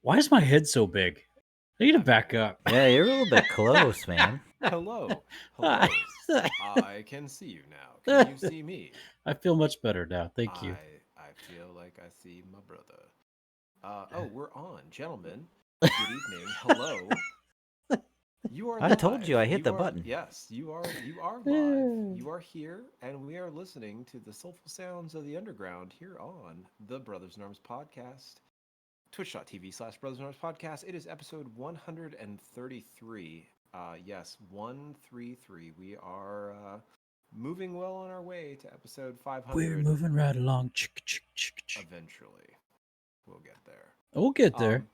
Why is my head so big? I need to back up. Yeah, you're a little bit close, man. Hello. I Hello. I can see you now. Can you see me? feel much better now. Thank you. I feel like I see my brother. Oh, we're on. Gentlemen, good evening. Hello. You are I told you live. I hit the You are button. yes, you are live. You are here and we are listening to the soulful sounds of the underground here on the Brothers in Arms podcast. Twitch.tv/Brothers in Arms podcast. It is episode 133. Yes, 133. We are moving well on our way to episode We're 500 moving right along. eventually. We'll get there. We'll get there. Um,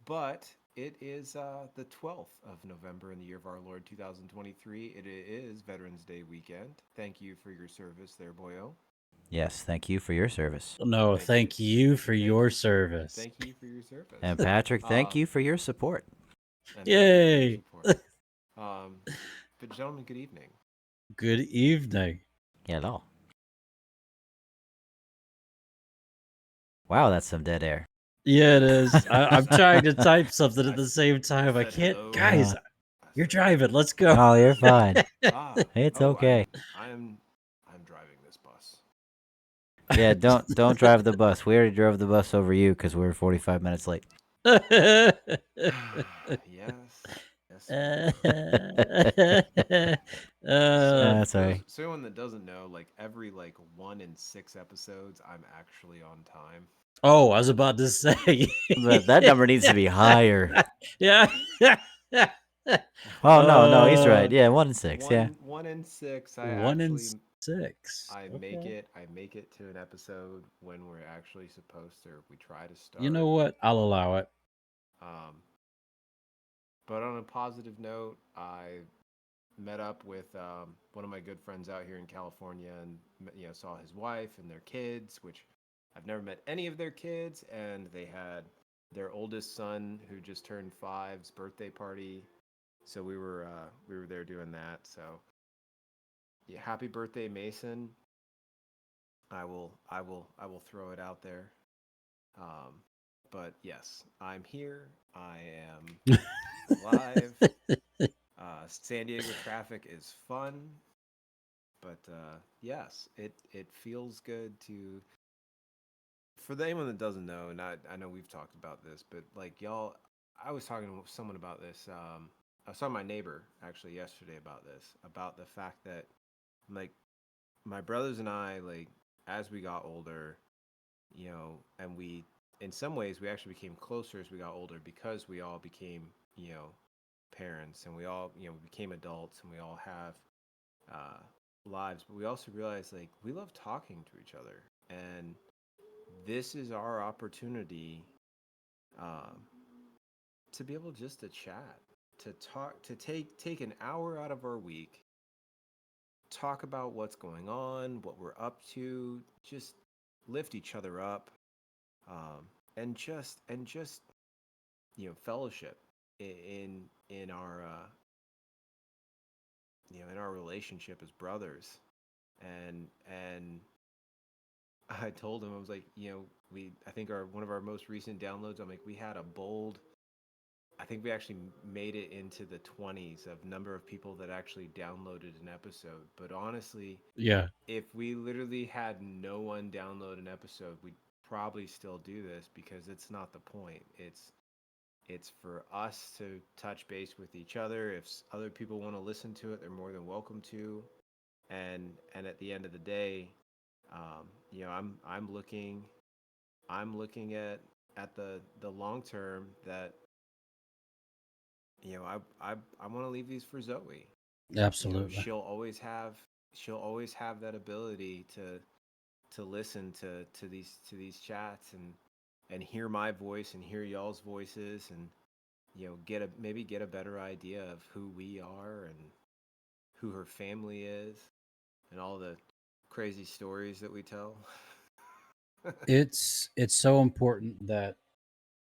but it is the 12th of November in the year of our Lord 2023. It is Veterans Day weekend. Thank you for your service there, boyo. Yes, thank you for your service. No, thank you for your service. Thank you for your service. And Patrick, thank you for your support. And thank you for your Yay! support. But gentlemen, good evening. Good evening. Hello. Wow, that's some dead air. Yeah, it is. I'm trying to type something at the same time. I said can't. hello. Guys, I you're said- driving. Let's go. Oh, you're fine. It's oh, okay. I'm driving this bus. Yeah, don't drive the bus. We already drove the bus over you because we were 45 minutes late. Yes. Sorry. So anyone that doesn't know, like every 1 in 6 episodes, I'm actually on time. Oh, I was about to say. But that number needs to be higher. Yeah. Oh, no, he's right. Yeah, 1 in 6. Yeah. 1 in 6. 1 in 6. I Okay. make it to an episode when we're actually supposed to. We try to start. You know what? I'll allow it. But on a positive note, I met up with one of my good friends out here in California, and saw his wife and their kids, which I've never met any of their kids, and they had their oldest son who just turned 5's birthday party. So we were there doing that. So yeah, happy birthday, Mason. I will throw it out there. But yes, I'm here. I am live. San Diego traffic is fun, but yes, it feels good to. For anyone that doesn't know, and I know we've talked about this, but like y'all, I was talking to someone about this. I saw my neighbor actually yesterday about this, about the fact that like my brothers and I, like as we got older, and we in some ways we actually became closer as we got older because we all became parents, and we all became adults, and we all have lives, but we also realized like we love talking to each other, and this is our opportunity to be able just to chat, to talk, to take an hour out of our week, talk about what's going on, what we're up to, just lift each other up, and just fellowship in our in our relationship as brothers. And I told him, I was like, I think one of our most recent downloads, I'm like, we had a bold, I think we actually made it into the 20s of number of people that actually downloaded an episode. But honestly, Yeah. if we literally had no one download an episode, we'd probably still do this, because it's not the point. It's for us to touch base with each other. If other people want to listen to it, they're more than welcome to. And at the end of the day, I'm looking at the long term, that I want to leave these for Zoe. Absolutely. She'll always have that ability to listen to these chats, and hear my voice and hear y'all's voices, and maybe get a better idea of who we are and who her family is, and all the crazy stories that we tell. It's so important that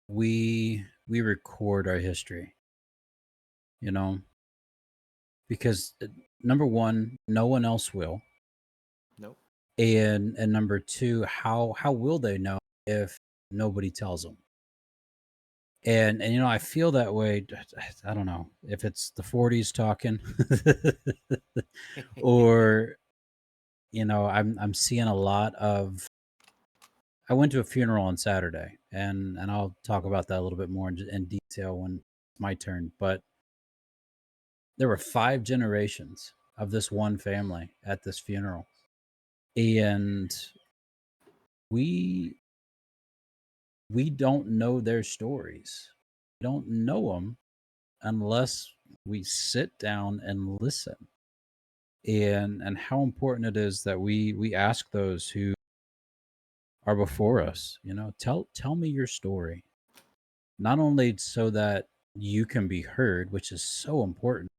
we record our history, because number one, no one else will. Nope. And number two, how will they know if nobody tells them? And I feel that way. I don't know if it's the 40s talking, or I'm seeing a lot of. I went to a funeral on Saturday, and I'll talk about that a little bit more in detail when it's my turn. But there were 5 generations of this one family at this funeral, and we we don't know their stories. We don't know them unless we sit down and listen. And how important it is that we ask those who are before us, tell me your story. Not only so that you can be heard, which is so important,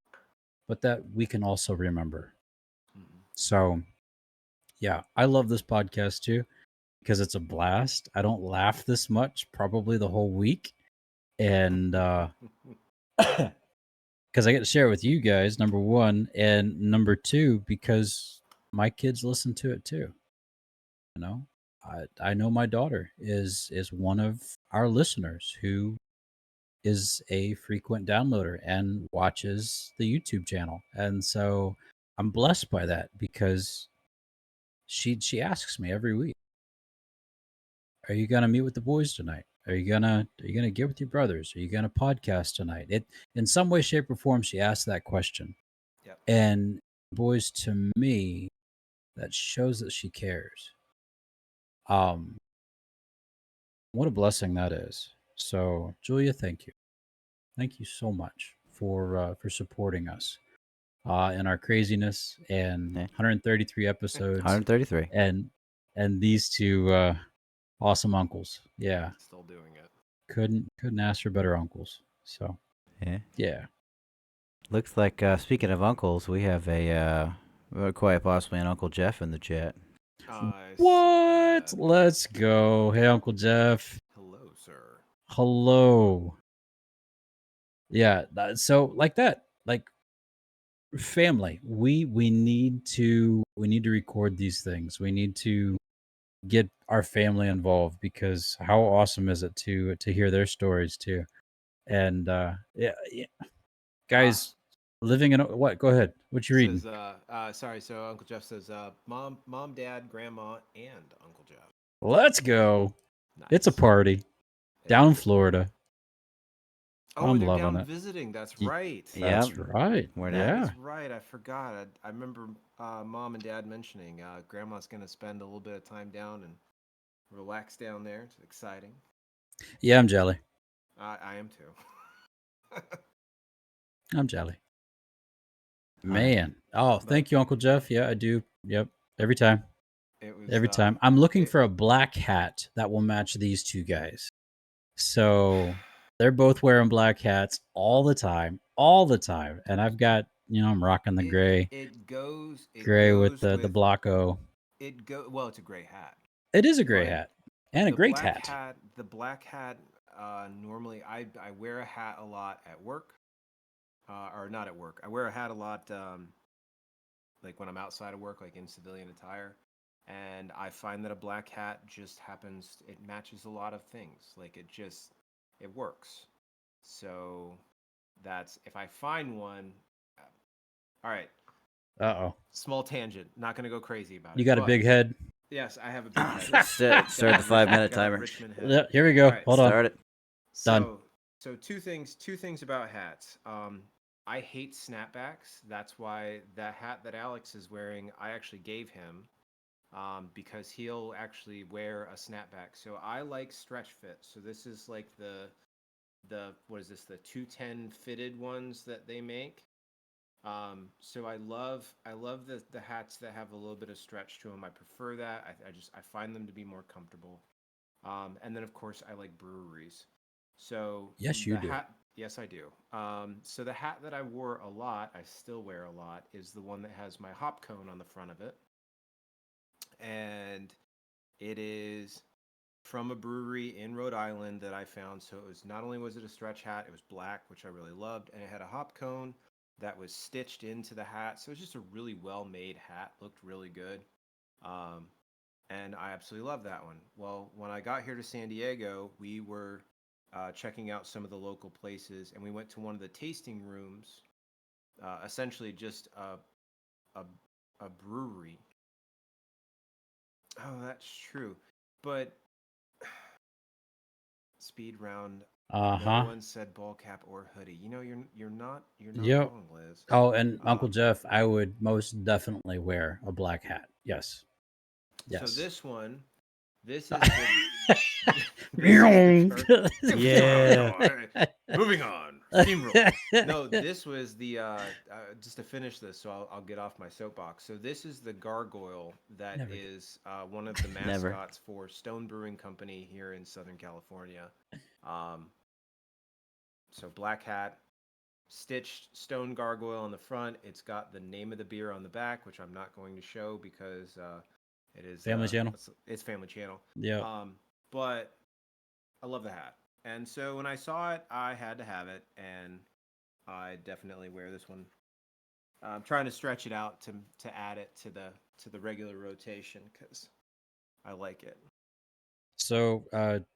but that we can also remember. Mhm. So, yeah, I love this podcast too because it's a blast. I don't laugh this much probably the whole week. And because I get to share it with you guys, number one, and number two, because my kids listen to it too. You know, I know my daughter is one of our listeners who is a frequent downloader and watches the YouTube channel, and so I'm blessed by that because she asks me every week, "Are you gonna meet with the boys tonight? Are you gonna get with your brothers? Are you gonna podcast tonight?" It in some way, shape, or form, she asked that question, Yep. and boys, to me, that shows that she cares. Um, what a blessing that is. So, Julia, thank you so much for supporting us in our craziness and Yeah. 133 episodes 133. and these two awesome uncles. Yeah, Still doing it. couldn't ask for better uncles. So Yeah. yeah. Looks like, speaking of uncles, we have quite possibly an Uncle Jeff in the chat. I see What? that. Let's go. Hey, Uncle Jeff. Hello, sir. Hello. Yeah. So like that, like family. We need to record these things. We need to get our family involved because how awesome is it to hear their stories too. And yeah, guys, living in what? Go ahead. What you reading? Says, sorry. So Uncle Jeff says, mom, dad, grandma, and Uncle Jeff. Let's go. It's a Nice. party It down in is. Florida. Oh, I'm they're loving down it. visiting. That's Ye- right. Yep. That's right. We're down. That Yeah. is right. I forgot. I remember mom and dad mentioning grandma's going to spend a little bit of time down and relax down there. It's exciting. Yeah, I'm jelly. I am too. I'm jelly. All right. Man. Oh, But thank you, Uncle Jeff. Yeah, I do. Yep. Every time. it was Every time. I'm looking it, for a black hat that will match these two guys. So they're both wearing black hats all the time. All the time. And I've got, I'm rocking the it gray. it goes Gray with the with block O. well, it's a gray hat. It is a gray But hat. And a great hat. the black hat normally I wear a hat a lot at work. Or not at work. I wear a hat a lot like when I'm outside of work, like in civilian attire. And I find that a black hat just happens, it matches a lot of things. Like it works. So that's, if I find one, all right, Uh-oh. small tangent. Not going to go crazy about You it. got a But big head? yes, I have a big head. Start the Got 5-minute got a timer. Richmond head. Yeah, here we All go. right. Hold on. Start it. Done. So two things about hats. I hate snapbacks. That's why that hat that Alex is wearing, I actually gave him, because he'll actually wear a snapback. So I like stretch fit. So this is like the what is this? The 210 fitted ones that they make. So I love the hats that have a little bit of stretch to them. I prefer that. I find them to be more comfortable. And then of course I like breweries. So Yes, you the do. hat, yes I do. So the hat that I wore a lot, I still wear a lot, is the one that has my hop cone on the front of it, and it is from a brewery in Rhode Island that I found. So it was, not only was it a stretch hat, it was black, which I really loved, and it had a hop cone that was stitched into the hat. So it was just a really well made hat. Looked really good. Um, and I absolutely love that one. Well, when I got here to San Diego, we were checking out some of the local places, and we went to one of the tasting rooms, essentially just a brewery. Oh, that's true. But speed round, no one said ball cap or hoodie. You know, you're not Yep. wrong, Liz. Oh, and Uncle Jeff, I would most definitely wear a black hat. Yes. So Yes. this one, this is the Yeah. Moving on. Steamroll. No, this was the just to finish this, so I'll get off my soapbox. So this is the gargoyle that Never is one of the Never. mascots for Stone Brewing Company here in Southern California. So black hat, stitched stone gargoyle on the front. It's got the name of the beer on the back, which I'm not going to show because it is Family channel. It's Family Channel. Yeah. But I love the hat, and so when I saw it, I had to have it, and I definitely wear this one. I'm trying to stretch it out to add it to the regular rotation because I like it. So,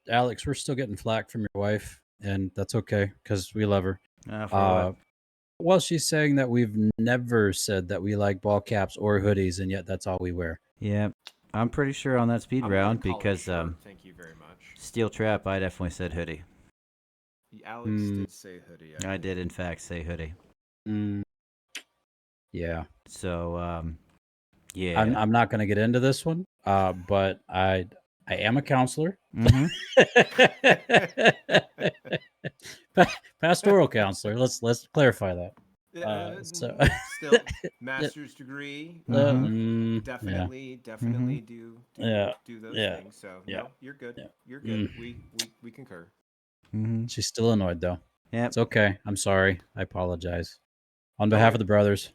Alex, we're still getting flack from your wife, and that's okay because we love her. For what? Well, she's saying that we've never said that we like ball caps or hoodies, and yet that's all we wear. Yeah, I'm pretty sure on that speed I'm gonna round call it because short, thank you very much. Steel Trap, I definitely said hoodie. Alex did say hoodie. I did in fact say hoodie. Yeah. So yeah. I'm not going to get into this one, but I am a counselor. Mm-hmm. Pastoral counselor. Let's clarify that. Still master's degree. Definitely do those things. So no, you're good. Yeah. You're good. We concur. She's still annoyed though. Yeah, it's okay. I'm sorry. I apologize on behalf of the brothers.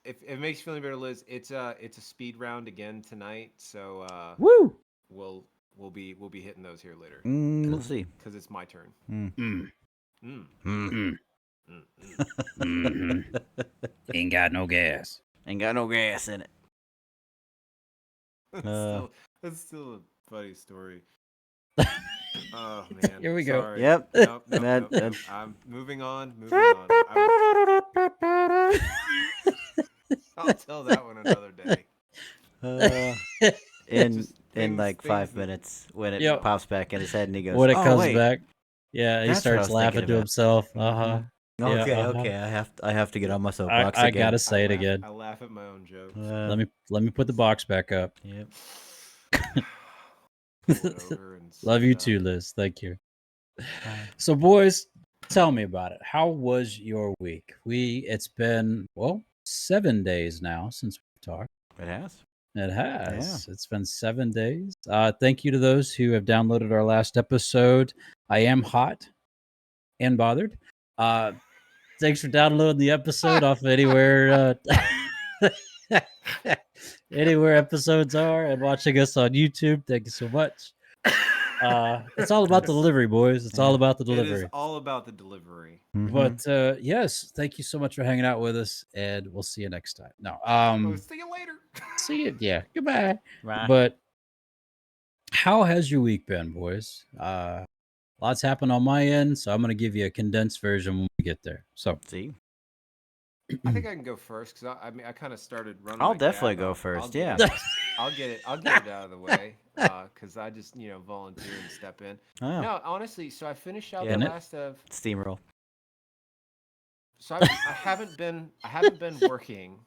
If it makes you feel any better, Liz, it's a speed round again tonight. So woo, we'll be hitting those here later. We'll see because it's my turn. Ain't got no gas. Ain't got no gas in it. That's still a funny story. Oh man! Here we Sorry. go. Yep. Nope. I'm moving on. I'll tell that one another day. In like 5 minutes when it pops back in his head and he goes, when it comes wait. back, yeah, he starts laughing to himself. Okay, I have to get on my soapbox I again. gotta say it again. I laugh at my own jokes. Let me put the box back up. Yep. Love you too, Liz. Thank you. So, boys, tell me about it. How was your week? It's been 7 days now since we talked. It has. It has. Yeah. It's been 7 days. Thank you to those who have downloaded our last episode. I am hot and bothered. Thanks for downloading the episode off of anywhere anywhere episodes are and watching us on YouTube. Thank you so much. It's all about the delivery, boys. It's all about the delivery. It is all about the delivery. But yes, thank you so much for hanging out with us, and we'll see you next time. No, see you later. See you. Yeah, goodbye. Right. But how has your week been, boys? Lots happened on my end, so I'm gonna give you a condensed version when we get there. So see. I think I can go first because I kind of started running. I'll definitely go first. Yeah. I'll get it out of the way because I just volunteer and step in. Oh. No, honestly, so I finished out the last of steamroll. So I haven't been working.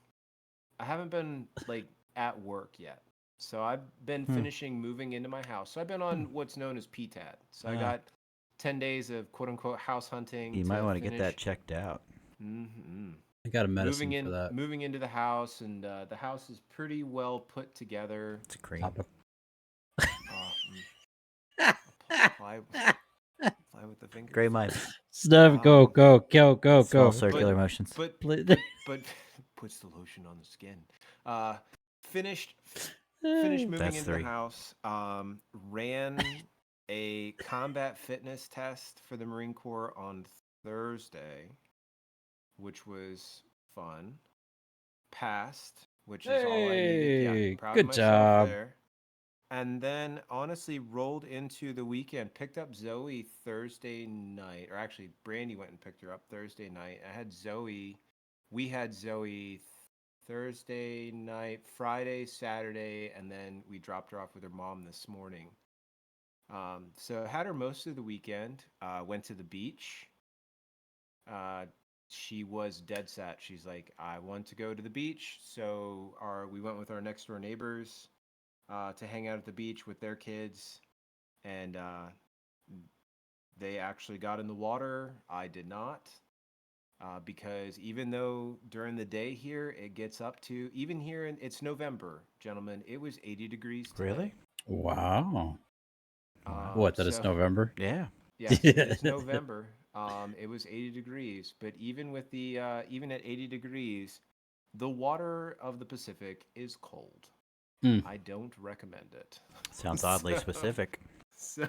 I haven't been like at work yet. So I've been finishing moving into my house. So I've been on what's known as PTAD. So I got 10 days of quote unquote house hunting. You might want to get that checked out. I got a medicine for that. Moving into the house, and the house is pretty well put together. It's a cream. Apply with the fingers. Great mind. Stuff. Go. Small circular motions. But puts the lotion on the skin. Finished moving into the house. Ran a combat fitness test for the Marine Corps on Thursday, which was fun. Passed, which is all I needed. Yeah, proud good of myself job. there. And then honestly rolled into the weekend. Picked up Zoe Thursday night, or actually Brandy went and picked her up Thursday night. I had Zoe. We had Zoe Thursday night, Friday, Saturday, and then we dropped her off with her mom this morning. So had her most of the weekend. Went to the beach. Uh, she was dead set. She's like, I want to go to the beach. So we went with our next door neighbors to hang out at the beach with their kids, and they actually got in the water. I did not. Because even though during the day here it gets up to, even here it's November, gentlemen, it was 80 degrees today. Really? Wow. What? That it's November? Yeah. Yes, it is November. It was 80 degrees, but even with the even at 80 degrees, the water of the Pacific is cold. I don't recommend it. Sounds oddly specific. So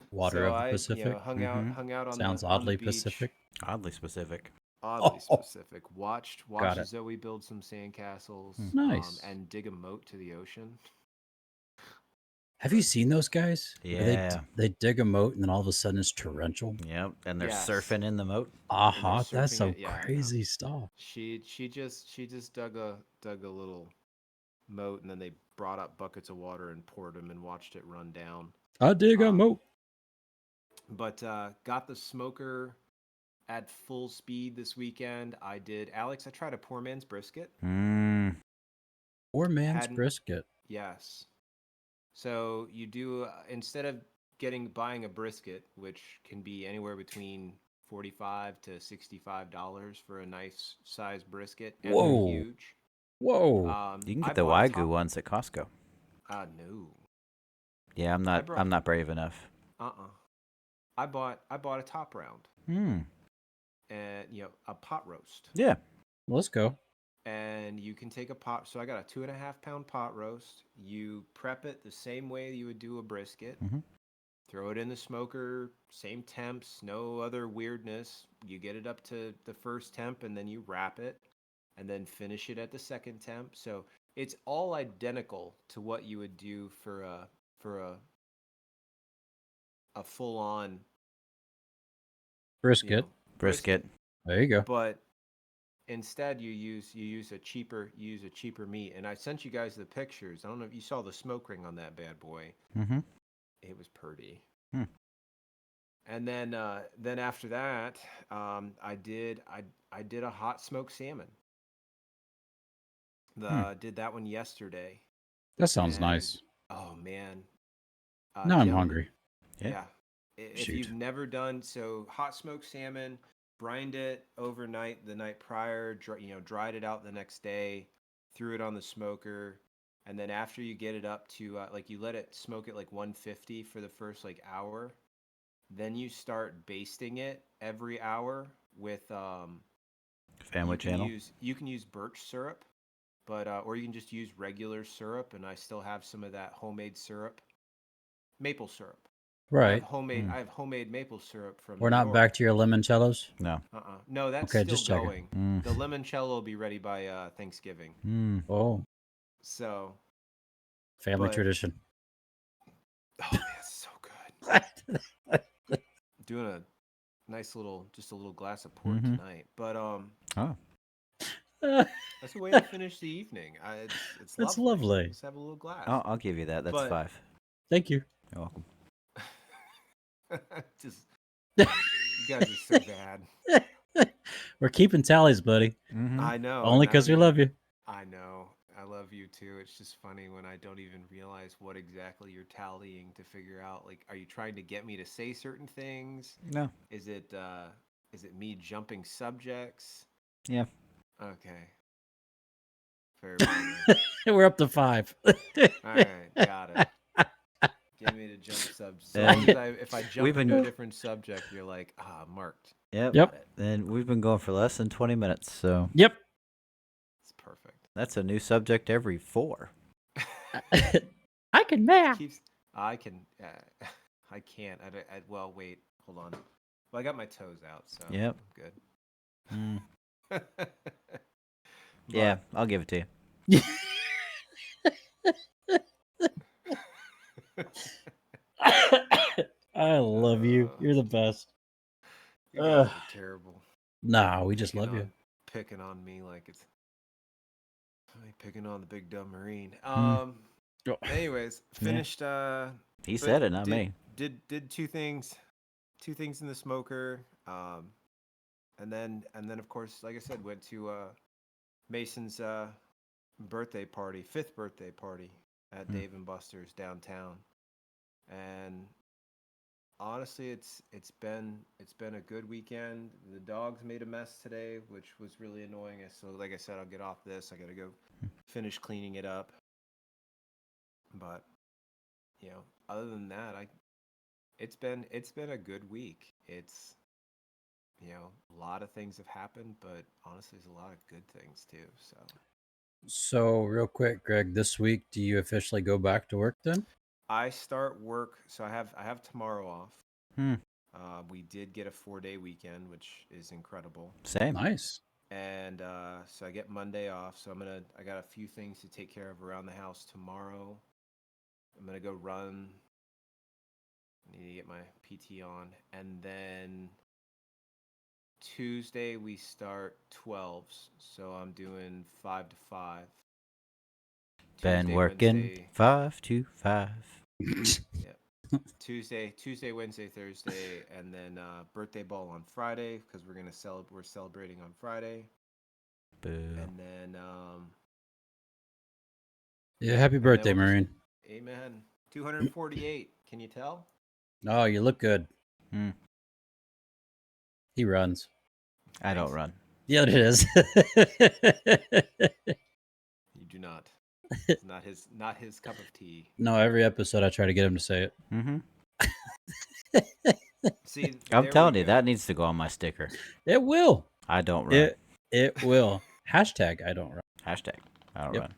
Water of the Pacific. hung out on Sounds the oddly beach. Pacific. Oddly specific. Oddly specific. Watched Got it. Zoe build some sandcastles. Nice. And dig a moat to the ocean. Have you seen those guys? Where Yeah. they dig a moat and then all of a sudden it's torrential. Yep. And they're Yes. surfing in the moat. Aha, that's surfing some it, yeah, crazy stuff. She just dug a little moat, and then they brought up buckets of water and poured them and watched it run down. I dig a moat. But got the smoker at full speed this weekend. I did, Alex. I tried a poor man's brisket. Poor man's brisket. Yes. So you do instead of buying a brisket, which can be anywhere between $45 to $65 for a nice sized brisket, and they're huge. Whoa! You can get the Wagyu ones at Costco. No. Yeah, I'm not brave enough. I bought a top round. And a pot roast. Yeah. Let's go. And you can take a pot. So I got a 2.5 pound pot roast. You prep it the same way you would do a brisket. Throw it in the smoker, same temps, no other weirdness. You get it up to the first temp, and then you wrap it, and then finish it at the second temp. So it's all identical to what you would do for a full on Brisket. Brisket. There you go. But instead, you use a cheaper meat. And I sent you guys the pictures. I don't know if you saw the smoke ring on that bad boy. It was pretty. And then after that, I did a hot smoked salmon. Did that one yesterday. That sounds nice. Oh man. Now I'm hungry. Yeah. If you've never done hot smoked salmon, brined it overnight the night prior, dried it out the next day, threw it on the smoker, and then after you get it up to you let it smoke at 150 for the first hour, then you start basting it every hour with Family Channel. You can use birch syrup, but or you can just use regular syrup, and I still have some of that homemade syrup, maple syrup. Right. I have homemade maple syrup from. We're not back to your limoncellos? No. No, that's okay, still just going. checking. The limoncello will be ready by Thanksgiving. Oh. So. Family tradition. Oh, man, it's so good. Doing a nice little glass of port tonight, but that's a way to finish the evening. It's That's lovely. lovely. Let's have a little glass. I'll give you that. That's 5. Thank you. You're welcome. You guys are so bad. We're keeping tallies, buddy. I know. Only because we love you. I know. I love you too. It's just funny when I don't even realize what exactly you're tallying to figure out. Are you trying to get me to say certain things? No. Is it me jumping subjects? Yeah. Okay. Very well. We're up to 5. All right, got it. Get me to jump subjects. So if I jump into a different subject, you're like, marked. Yep. And we've been going for less than 20 minutes, so. Yep. It's perfect. That's a new subject every 4. I can math. I can. I can't. Well, wait. Hold on. Well, I got my toes out, so Yep. I'm good. Yeah, I'll give it to you. I love you. You're the best. You guys are terrible. Nah, we just love you. Picking on me like it's picking on the big dumb Marine. Oh. Anyways, finished. He but said it, not me. Did two things in the smoker. And then of course, like I said, went to Mason's birthday party, 5th birthday party at Dave and Buster's downtown, and honestly, it's been a good weekend. The dogs made a mess today, which was really annoying. So, like I said, I'll get off this. I gotta go finish cleaning it up. But other than that, it's been a good week. It's a lot of things have happened, but honestly, there's a lot of good things too. So real quick, Greg, this week, do you officially go back to work then? I start work, so I have tomorrow off. We did get a 4-day weekend, which is incredible. Same. Nice. And so I get Monday off. So I got a few things to take care of around the house tomorrow. I'm gonna go run. I need to get my PT on, and then Tuesday we start 12s. So I'm doing 5 to 5. Been working Wednesday. 5 to 5. Yeah. Tuesday, Wednesday, Thursday, and then birthday ball on Friday because we're celebrating on Friday. Boo. And then Yeah, happy birthday, Marine. Amen. 248. Can you tell? Oh, you look good. He runs. I don't run. Yeah, it is. You do not. It's not his cup of tea. No, every episode I try to get him to say it. See, I'm telling you, that needs to go on my sticker. It will. I don't run. It will. Hashtag I don't run. Hashtag I don't run.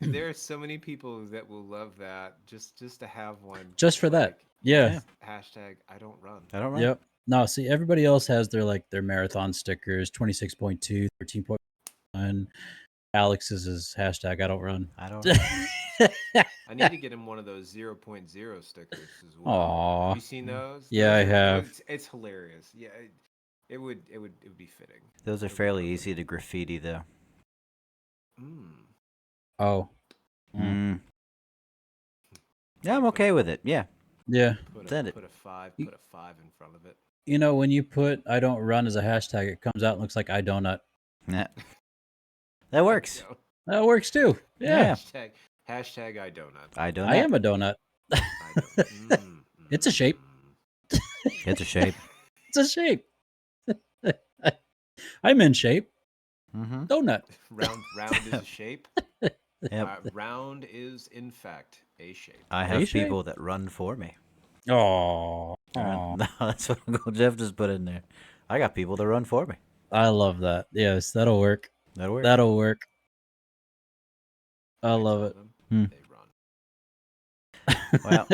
There are so many people that will love that just to have one. Just for that. Yeah. Hashtag I don't run. I don't run. Yep. No, see, everybody else has their marathon stickers, 26.2, 13.1. Alex's is hashtag I don't run. I don't run. I need to get him one of those 0.0 stickers as well. Aww. Have you seen those? Yeah, I have. It's hilarious. Yeah, it would be fitting. Those are fairly easy to graffiti, though. Oh. Yeah, I'm okay with it. Yeah. Yeah. Put a 5 in front of it. You know, when you put I don't run as a hashtag, it comes out and looks like I donut. Yeah. That works. That works too. Yeah. Hashtag I donut. I donut. I am a donut. It's a shape. It's a shape. It's a shape. I'm in shape. Donut. Round is a shape. Yep. Round is in fact a shape. I have people that run for me. Oh, no, that's what Uncle Jeff just put in there. I got people that run for me. I love that. Yes, that'll work. That'll work. I love it. They run.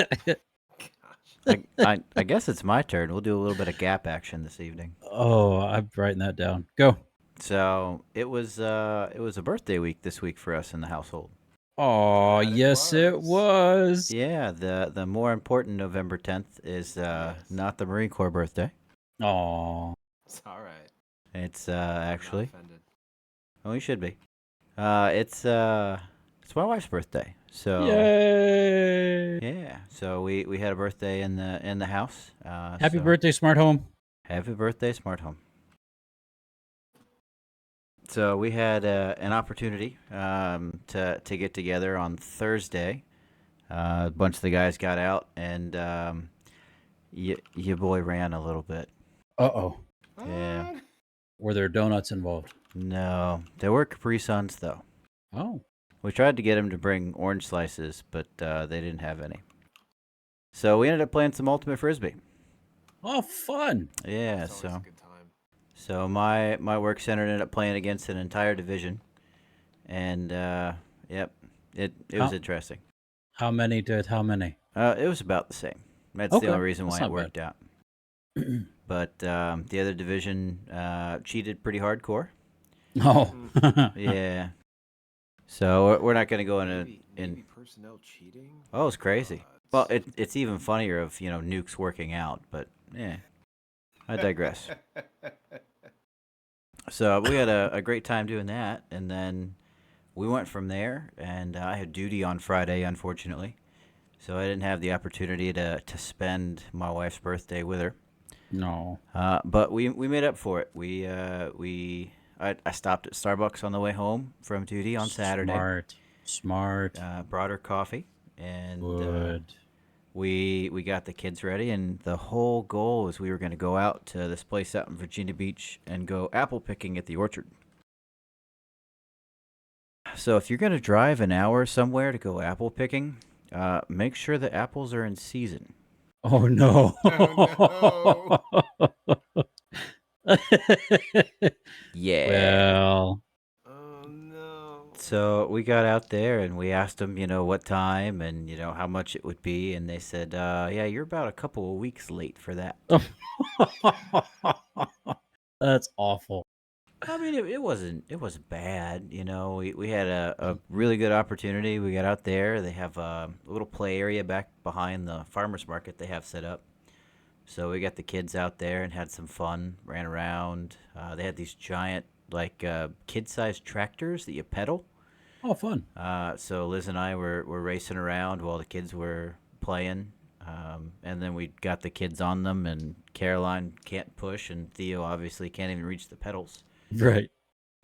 Well, I guess it's my turn. We'll do a little bit of gap action this evening. Oh, I'm writing that down. Go. So it was a birthday week this week for us in the household. Oh, yes, it was. Yeah, the more important November 10th is not the Marine Corps birthday. Oh, it's all right. It's actually. Oh, you should be. It's my wife's birthday. So yay! Yeah. So we had a birthday in the house. Happy birthday, smart home. Happy birthday, smart home. So we had an opportunity to get together on Thursday. A bunch of the guys got out, and your boy ran a little bit. Uh-oh. Yeah. Were there donuts involved? No. There were Capri Suns, though. Oh. We tried to get him to bring orange slices, but they didn't have any. So we ended up playing some Ultimate Frisbee. Oh, fun. Yeah, That's always a good time. So my work center ended up playing against an entire division, and yep, it was interesting. How many to how many? It was about the same. That's the only reason why it worked out. But the other division cheated pretty hardcore. Oh. Yeah. So we're not going to go into Maybe in. personnel cheating. Oh, it's crazy. Well, What? it's even funnier of nukes working out, but I digress. So we had a great time doing that, and then we went from there. And I had duty on Friday, unfortunately, so I didn't have the opportunity to spend my wife's birthday with her. No. But we made up for it. I stopped at Starbucks on the way home from duty on Saturday. Smart. Brought her coffee, and Good. we got the kids ready. And the whole goal was we were going to go out to this place out in Virginia Beach and go apple picking at the orchard. So if you're going to drive an hour somewhere to go apple picking, make sure the apples are in season. Oh no. Oh Yeah. Well, Oh no. So we got out there and we asked them, what time and, how much it would be. And they said, yeah, you're about a couple of weeks late for that. that's awful. I mean, it wasn't bad. We had a really good opportunity. We got out there. They have a little play area back behind the farmer's market they have set up. So we got the kids out there and had some fun, ran around. They had these giant, like, kid-sized tractors that you pedal. Oh, fun. So Liz and I were racing around while the kids were playing. And then we got the kids on them, and Caroline can't push, and Theo obviously can't even reach the pedals. Right.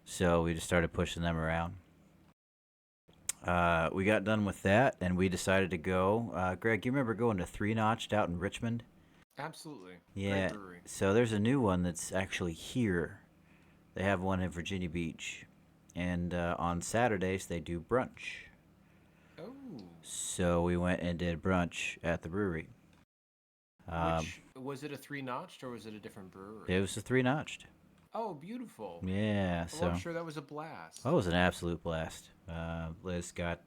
So we just started pushing them around. We got done with that, and we decided to go. Greg, you remember going to Three Notched out in Richmond? Absolutely. Yeah. Great brewery. So there's a new one that's actually here. They have one in Virginia Beach. And on Saturdays, they do brunch. Oh. So we went and did brunch at the brewery. Which was it, a Three Notched or was it a different brewery? It was a Three Notched. Oh, beautiful. Yeah. Well, So I'm sure that was a blast. that was an absolute blast. Liz got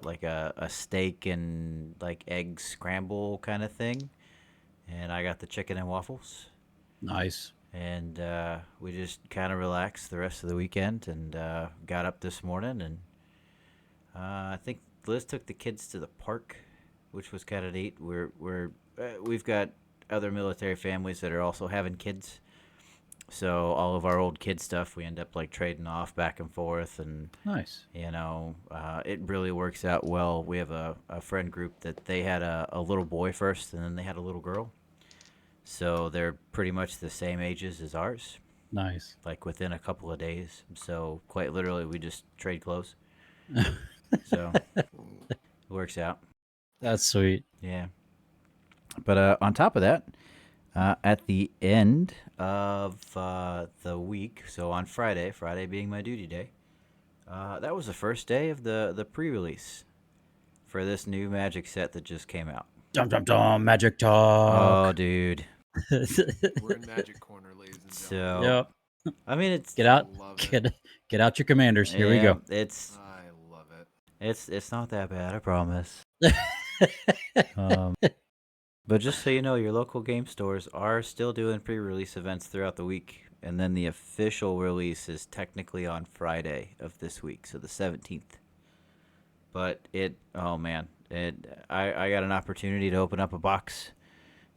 like a steak and like egg scramble kind of thing, and I got the chicken and waffles. Nice. And we just kind of relaxed the rest of the weekend, and got up this morning, and I think Liz took the kids to the park, which was kind of neat. We've got other military families that are also having kids, so all of our old kid stuff we end up like trading off back and forth, and Nice. it really works out well. We have a friend group that they had a little boy first, and then they had a little girl. So they're pretty much the same ages as ours, Nice. like within a couple of days. So quite literally, we just trade clothes. So it works out. That's sweet. Yeah. But on top of that, at the end of the week, so on Friday being my duty day, that was the first day of the pre-release for this new Magic set that just came out. Dum dum dum. Magic talk. Oh, dude. We're in Magic Corner, ladies and gentlemen. So, Yep. I mean, it's Get out. Love it. Get out your commanders. Here we yeah, go. I love it. It's not that bad, I promise. But just so you know, your local game stores are still doing pre-release events throughout the week, and then the official release is technically on Friday of this week, so the 17th. But oh man, I got an opportunity to open up a box,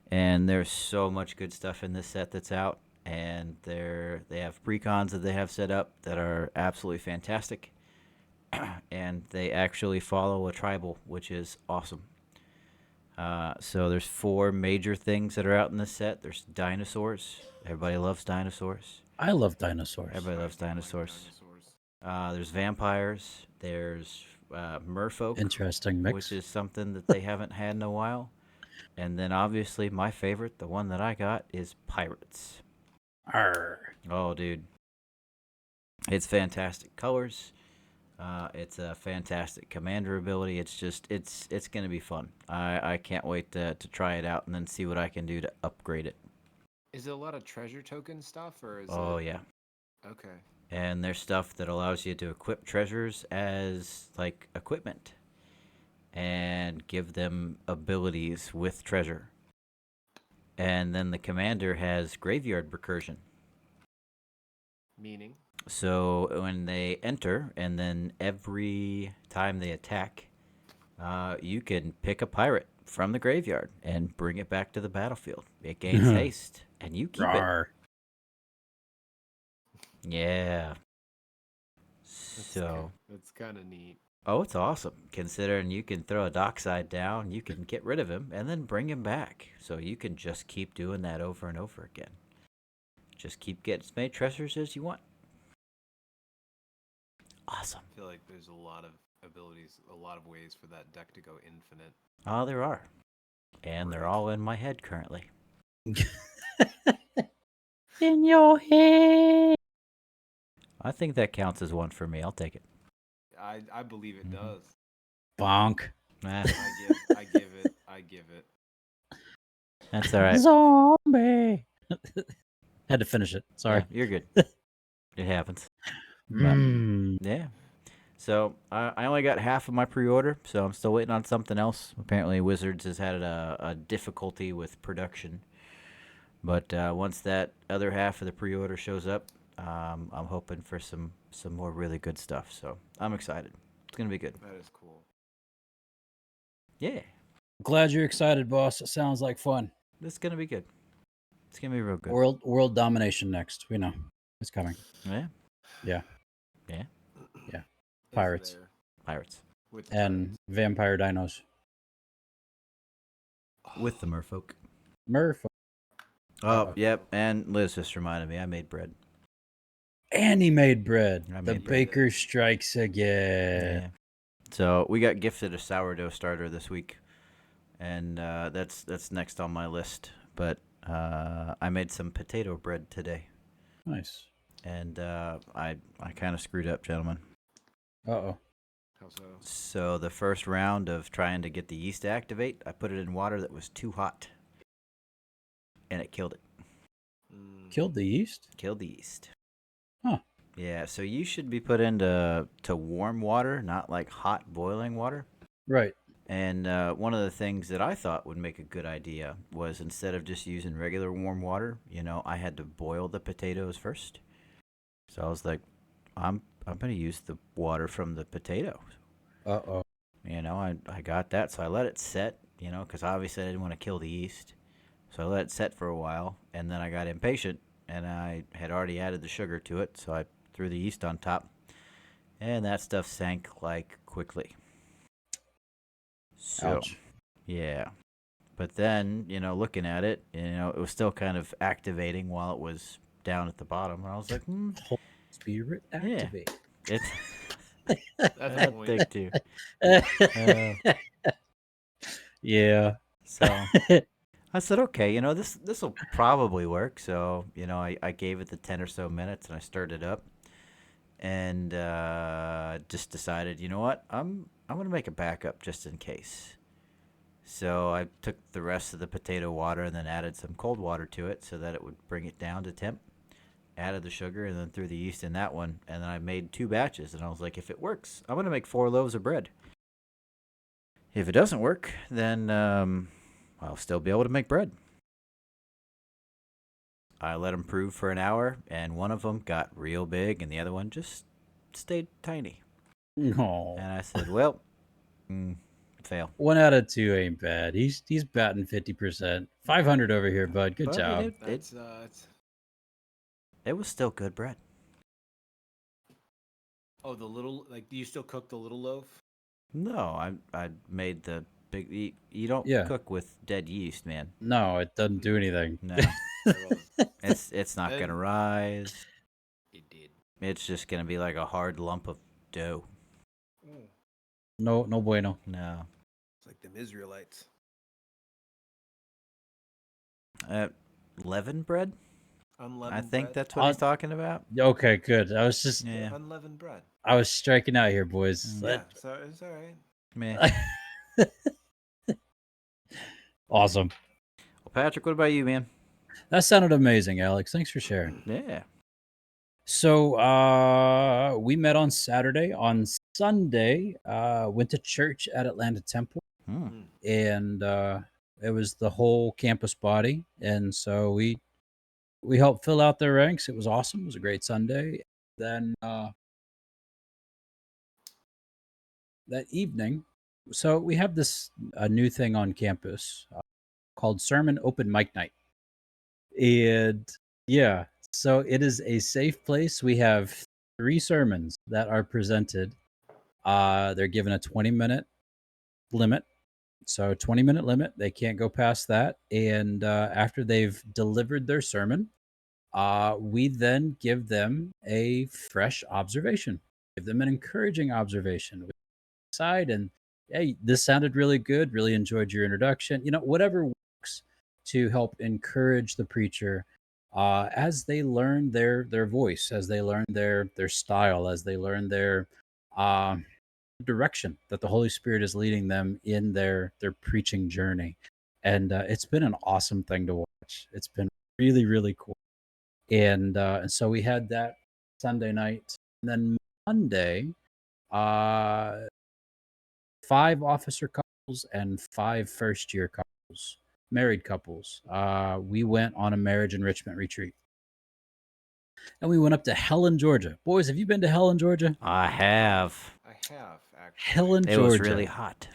and there's so much good stuff in this set that's out, and they have precons that they have set up that are absolutely fantastic, and they actually follow a tribal, which is awesome. So there's 4 major things that are out in this set. There's dinosaurs. Everybody loves dinosaurs. I love dinosaurs. Everybody loves I like dinosaurs. There's vampires. There's merfolk, Interesting mix. which is something that they haven't had in a while. And then obviously my favorite, the one that I got, is pirates. Arr. Oh, dude. It's fantastic colors. It's a fantastic commander ability. It's just it's going to be fun. I can't wait to try it out and then see what I can do to upgrade it. Is it a lot of treasure token stuff, or is Oh, it? yeah. Okay. And there's stuff that allows you to equip treasures as like equipment and give them abilities with treasure. And then the commander has graveyard recursion. Meaning? So when they enter, and then every time they attack, you can pick a pirate from the graveyard and bring it back to the battlefield. It gains haste, and you keep it. Rawr. Yeah. So, That's kind of neat. oh, it's awesome. Considering you can throw a dockside down, you can get rid of him and then bring him back. So you can just keep doing that over and over again. Just keep getting as many treasures as you want. Awesome. I feel like there's a lot of abilities, a lot of ways for that deck to go infinite. Oh, there are. And they're Right. all in my head currently. In your head. I think that counts as one for me. I'll take it. I believe it Mhm. does. Bonk. Nah, I give it. that's all right. Zombie. Had to finish it. Sorry. Yeah, you're good. It happens. Mm. Yeah. So I only got half of my pre-order, so I'm still waiting on something else. Apparently, Wizards has had a difficulty with production, but once that other half of the pre-order shows up, I'm hoping for some more really good stuff. So I'm excited. It's gonna be good. That is cool. Yeah, Glad you're excited, boss. It sounds like fun. it's gonna be good. It's gonna be real good. World domination next. We know it's coming. Yeah, Yeah. yeah. Yeah. It's Pirates. there Pirates with And vampire dinos. with the merfolk. Murph. Oh, yep. And Liz just reminded me I made bread. And he made bread. I The made bread. baker strikes again. Yeah. So we got gifted a sourdough starter this week, and that's next on my list. But I made some potato bread today, Nice. and I kind of screwed up, gentlemen. Uh-oh. How so? So the first round of trying to get the yeast to activate, I put it in water that was too hot, and it killed it. Killed the yeast? Killed the yeast. Huh. Yeah. So you should be put into warm water, not like hot boiling water. Right. And one of the things that I thought would make a good idea was instead of just using regular warm water, I had to boil the potatoes first. So I was like, I'm gonna use the water from the potato. Uh-oh. I got that, so I let it set. Because obviously I didn't want to kill the yeast, so I let it set for a while, and then I got impatient, and I had already added the sugar to it, so I threw the yeast on top, and that stuff sank like quickly. So, Ouch. yeah. But then, looking at it, it was still kind of activating while it was down at the bottom. And I was like, Holy Spirit activate. it's That's a that point. thing too. Yeah. So I said, okay, this will probably work. So, I gave it the 10 or so minutes and I stirred it up and just decided, you know what, I'm going to make a backup just in case. So I took the rest of the potato water and then added some cold water to it so that it would bring it down to temp. Added the sugar and then threw the yeast in that one. And then I made 2 batches. And I was like, if it works, I'm going to make 4 loaves of bread. If it doesn't work, then I'll still be able to make bread. I let them prove for an hour, and one of them got real big, and the other one just stayed tiny. No. And I said, well, fail. 1 out of 2 ain't bad. He's batting 50%. 500 over here, bud. Good But job. It was still good bread. Oh, the little, like, do you still cook the little loaf? No, I made the big. You don't cook with dead yeast, man. No, it doesn't do anything. No, it's not gonna rise. It did. It's just gonna be like a hard lump of dough. No bueno. No. It's like them Israelites. Leavened bread? Unleavened I think bread? that's what he's talking about. Okay, good. I was just Unleavened bread. I was striking out here, boys. Yeah, so it's all right. Meh. Awesome. Well, Patrick, what about you, man? That sounded amazing, Alex. Thanks for sharing. Yeah. So we met on Saturday. On Sunday, went to church at Atlanta Temple, and it was the whole campus body, and so we helped fill out their ranks. It was awesome. It was a great Sunday. then that evening, so we have this a new thing on campus called Sermon Open Mic Night. And yeah, so it is a safe place. We have 3 sermons that are presented. They're given a 20-minute limit. So 20-minute limit. They can't go past that. And after they've delivered their sermon, we then give them a fresh observation, give them an encouraging observation. We decide and, hey, this sounded really good. Really enjoyed your introduction. Whatever works to help encourage the preacher as they learn their voice, as they learn their style, as they learn their uh, direction that the Holy Spirit is leading them in their preaching journey. And it's been an awesome thing to watch. It's been really, really cool. And so we had that Sunday night. And then Monday, uh 5 officer couples and 5 first-year couples, married couples. We went on a marriage enrichment retreat. And we went up to Helen, Georgia. Boys, have you been to Helen, Georgia? I have. I have actually. Helen, It was Georgia. really hot.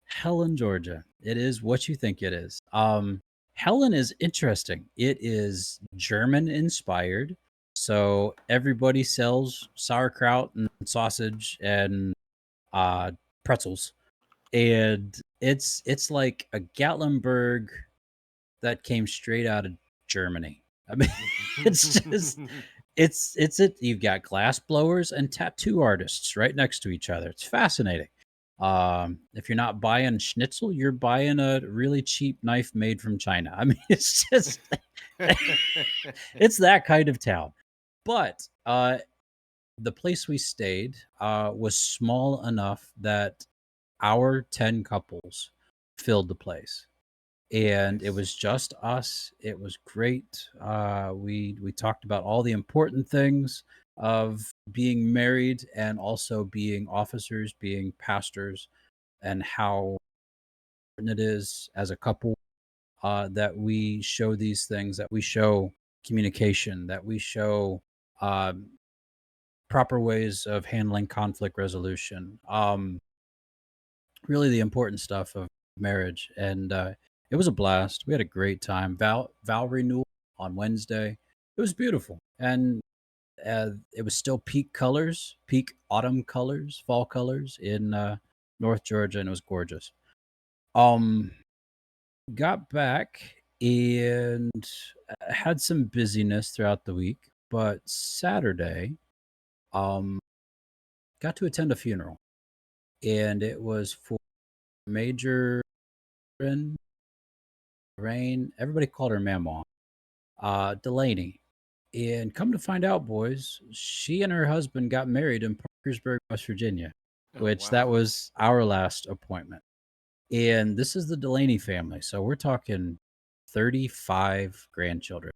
Helen, Georgia. It is what you think it is. Helen is interesting. It is German inspired. So everybody sells sauerkraut and sausage and pretzels. And it's like a Gatlinburg that came straight out of Germany. I mean, it's just it's it. You've got glass blowers and tattoo artists right next to each other. It's fascinating. If you're not buying schnitzel, you're buying a really cheap knife made from China. I mean, it's just it's that kind of town. But the place we stayed was small enough that our 10 couples filled the place. And it Nice. was just us. It was great. We talked about all the important things of being married and also being officers, being pastors, and how important it is as a couple that we show these things, that we show communication, that we show um, proper ways of handling conflict resolution. Really, the important stuff of marriage, and it was a blast. We had a great time. Vow renewal on Wednesday. It was beautiful, and it was still peak colors, peak autumn colors, fall colors in North Georgia, and it was gorgeous. Um, got back and had some busyness throughout the week, but Saturday, um, got to attend a funeral, and it was for Major Rain. Everybody called her Mamaw. Delaney. And come to find out, boys, she and her husband got married in Parkersburg, West Virginia, Oh which that wow. was our last appointment. And this is the Delaney family. So we're talking 35 grandchildren,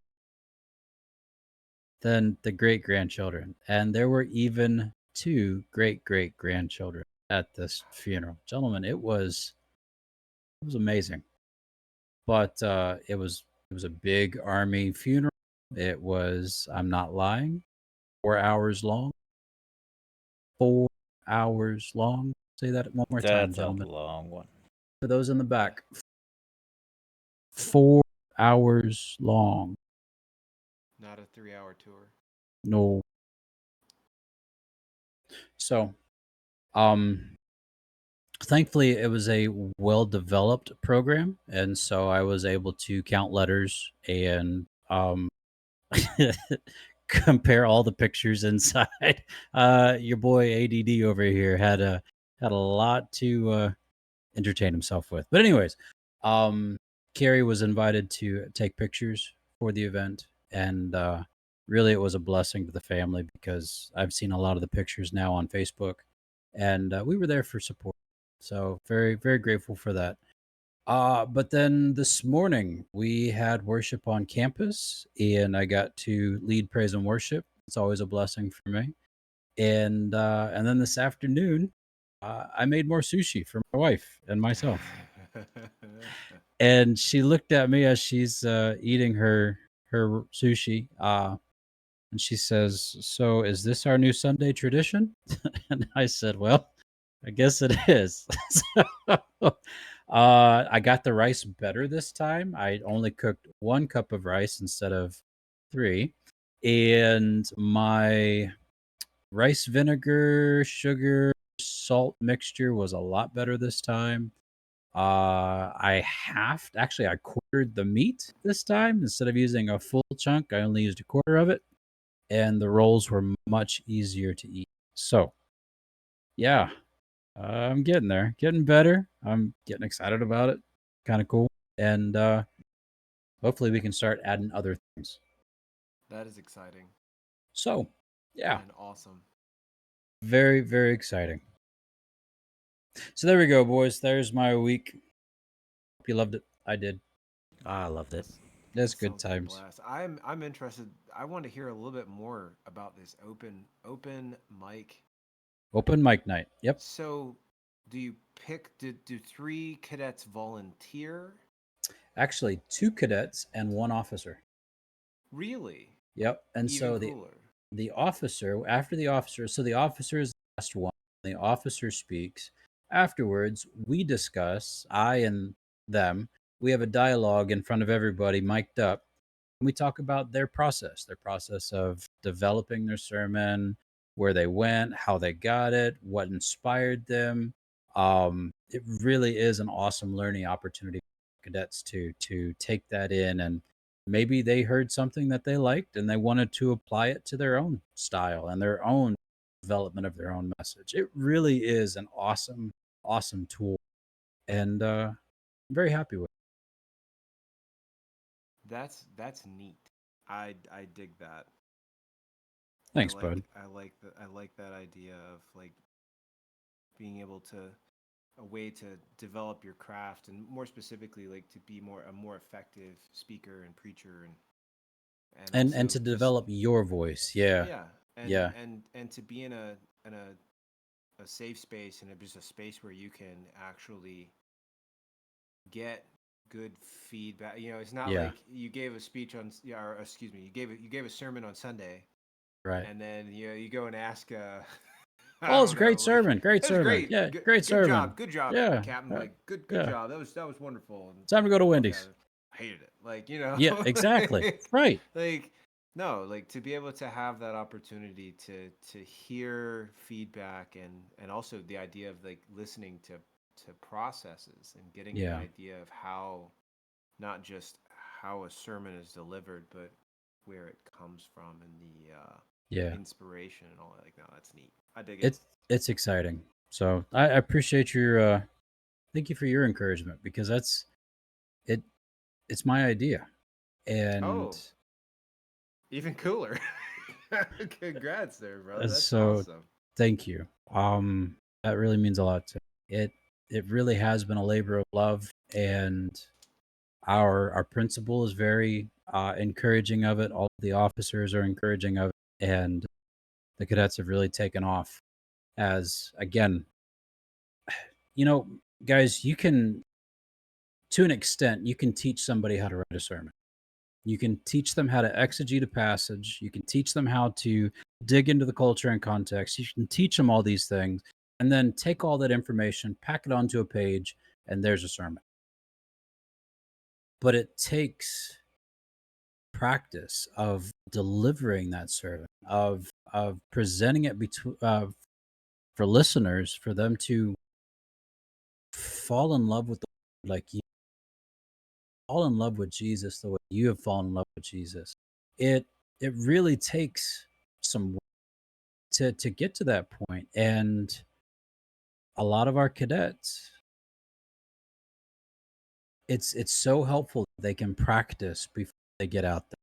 then the great grandchildren. And there were even 2 great great grandchildren at this funeral. Gentlemen, it was amazing. But it was a big army funeral. It was, I'm not lying, 4 hours long. 4 hours long. Say that one more time, That's a gentlemen. long one. For those in the back, 4 hours long. Not a 3-hour tour. No. So, um, thankfully, it was a well-developed program, and so I was able to count letters and compare all the pictures inside. Your boy ADD over here had a lot to entertain himself with. But anyways, um, Carrie was invited to take pictures for the event, and really, it was a blessing to the family because I've seen a lot of the pictures now on Facebook, and we were there for support. So very, very grateful for that. But then this morning we had worship on campus, and I got to lead praise and worship. It's always a blessing for me. And then this afternoon, I made more sushi for my wife and myself. And she looked at me as she's eating her sushi. And she says, "So is this our new Sunday tradition?" And I said, "Well, I guess it is." So, I got the rice better this time. I only cooked 1 cup of rice instead of 3, and my rice vinegar, sugar, salt mixture was a lot better this time. I quartered the meat this time instead of using a full chunk. I only used a quarter of it, and the rolls were much easier to eat. So, yeah, I'm getting there, getting better. I'm getting excited about it. Kind of cool, and hopefully we can start adding other things. That is exciting So, yeah, and awesome. very very exciting. So there we go, boys. There's my week. Hope you loved it. I did. I loved it. That's That good sounds like a times. blast. I'm interested. I want to hear a little bit more about this open mic. Open mic night. Yep. So, do you pick? Do three cadets volunteer? Actually, 2 cadets and 1 officer. Really? Yep. And Even so cooler. the officer, after the officer, so the officer is the last one. The officer speaks. Afterwards, we discuss, I and them, we have a dialogue in front of everybody, mic'd up, and we talk about their process of developing their sermon, where they went, how they got it, what inspired them. It really is an awesome learning opportunity for cadets to take that in, and maybe they heard something that they liked and they wanted to apply it to their own style and their own development of their own message. It really is an awesome tool, and I'm very happy with it. That's neat. I dig that. Thanks, bud. I like that idea of like being able to a way to develop your craft and more specifically like to be more a more effective speaker and preacher and And also to just develop your voice. Yeah. yeah Yeah. and to be in a safe space and just a space where you can actually get good feedback. You know, it's not Yeah. like you gave a speech on yeah, or excuse me, you gave a sermon on Sunday Right. and then you go and ask I Oh, it's don't a know, great like sermon. Great that was sermon. great. Yeah, great sermon. Good job, Yeah. Captain. Like good Yeah. job. That was wonderful. And Time to go to people look at Wendy's. it. I hated it. Like, you know, Yeah, exactly. Right. like no, like to be able to have that opportunity to hear feedback and also the idea of like listening to processes and getting an Yeah. idea of how not just how a sermon is delivered, but where it comes from and the Yeah. inspiration and all that. Like, no, that's neat. I dig it. It's exciting. So I appreciate your thank you for your encouragement, because it it's my idea. And Oh, even cooler. Congrats there, bro. That's so awesome. thank you. That really means a lot to me. It really has been a labor of love, and our principal is very encouraging of it. All of the officers are encouraging of it, and the cadets have really taken off. As again, you know, guys, you can, to an extent, you can teach somebody how to write a sermon. You can teach them how to exegete a passage. You can teach them how to dig into the culture and context. You can teach them all these things, and then take all that information, pack it onto a page, and there's a sermon. But it takes practice of delivering that sermon, of presenting it for listeners, for them to fall in love with the, like you fall in love with Jesus the way you have fallen in love with Jesus. It it really takes some work to get to that point, and a lot of our cadets, it's so helpful that they can practice before they get out there,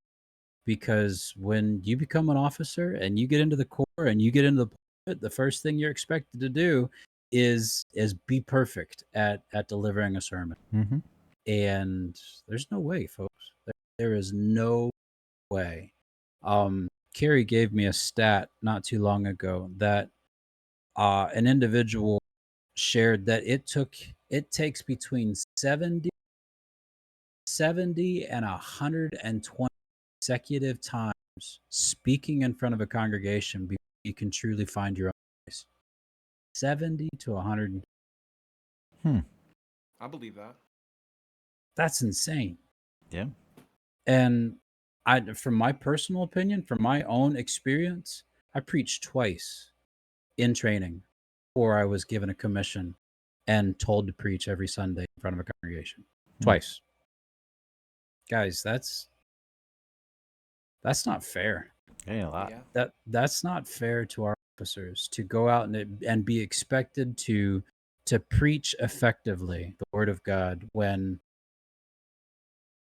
because when you become an officer and you get into the Corps and you get into the pulpit, the first thing you're expected to do is be perfect at delivering a sermon. Mm-hmm. And there's no way, folks. There is no way. Carrie gave me a stat not too long ago that an individual shared that it takes between 70 and 120 consecutive times speaking in front of a congregation before you can truly find your own voice. 70 to 100. I believe that. That's insane. Yeah. And from my personal opinion, from my own experience, I preached twice in training before I was given a commission and told to preach every Sunday in front of a congregation. Twice. Guys, that's not fair. Yeah, a lot. Yeah. That's not fair to our officers to go out and be expected to preach effectively the word of God when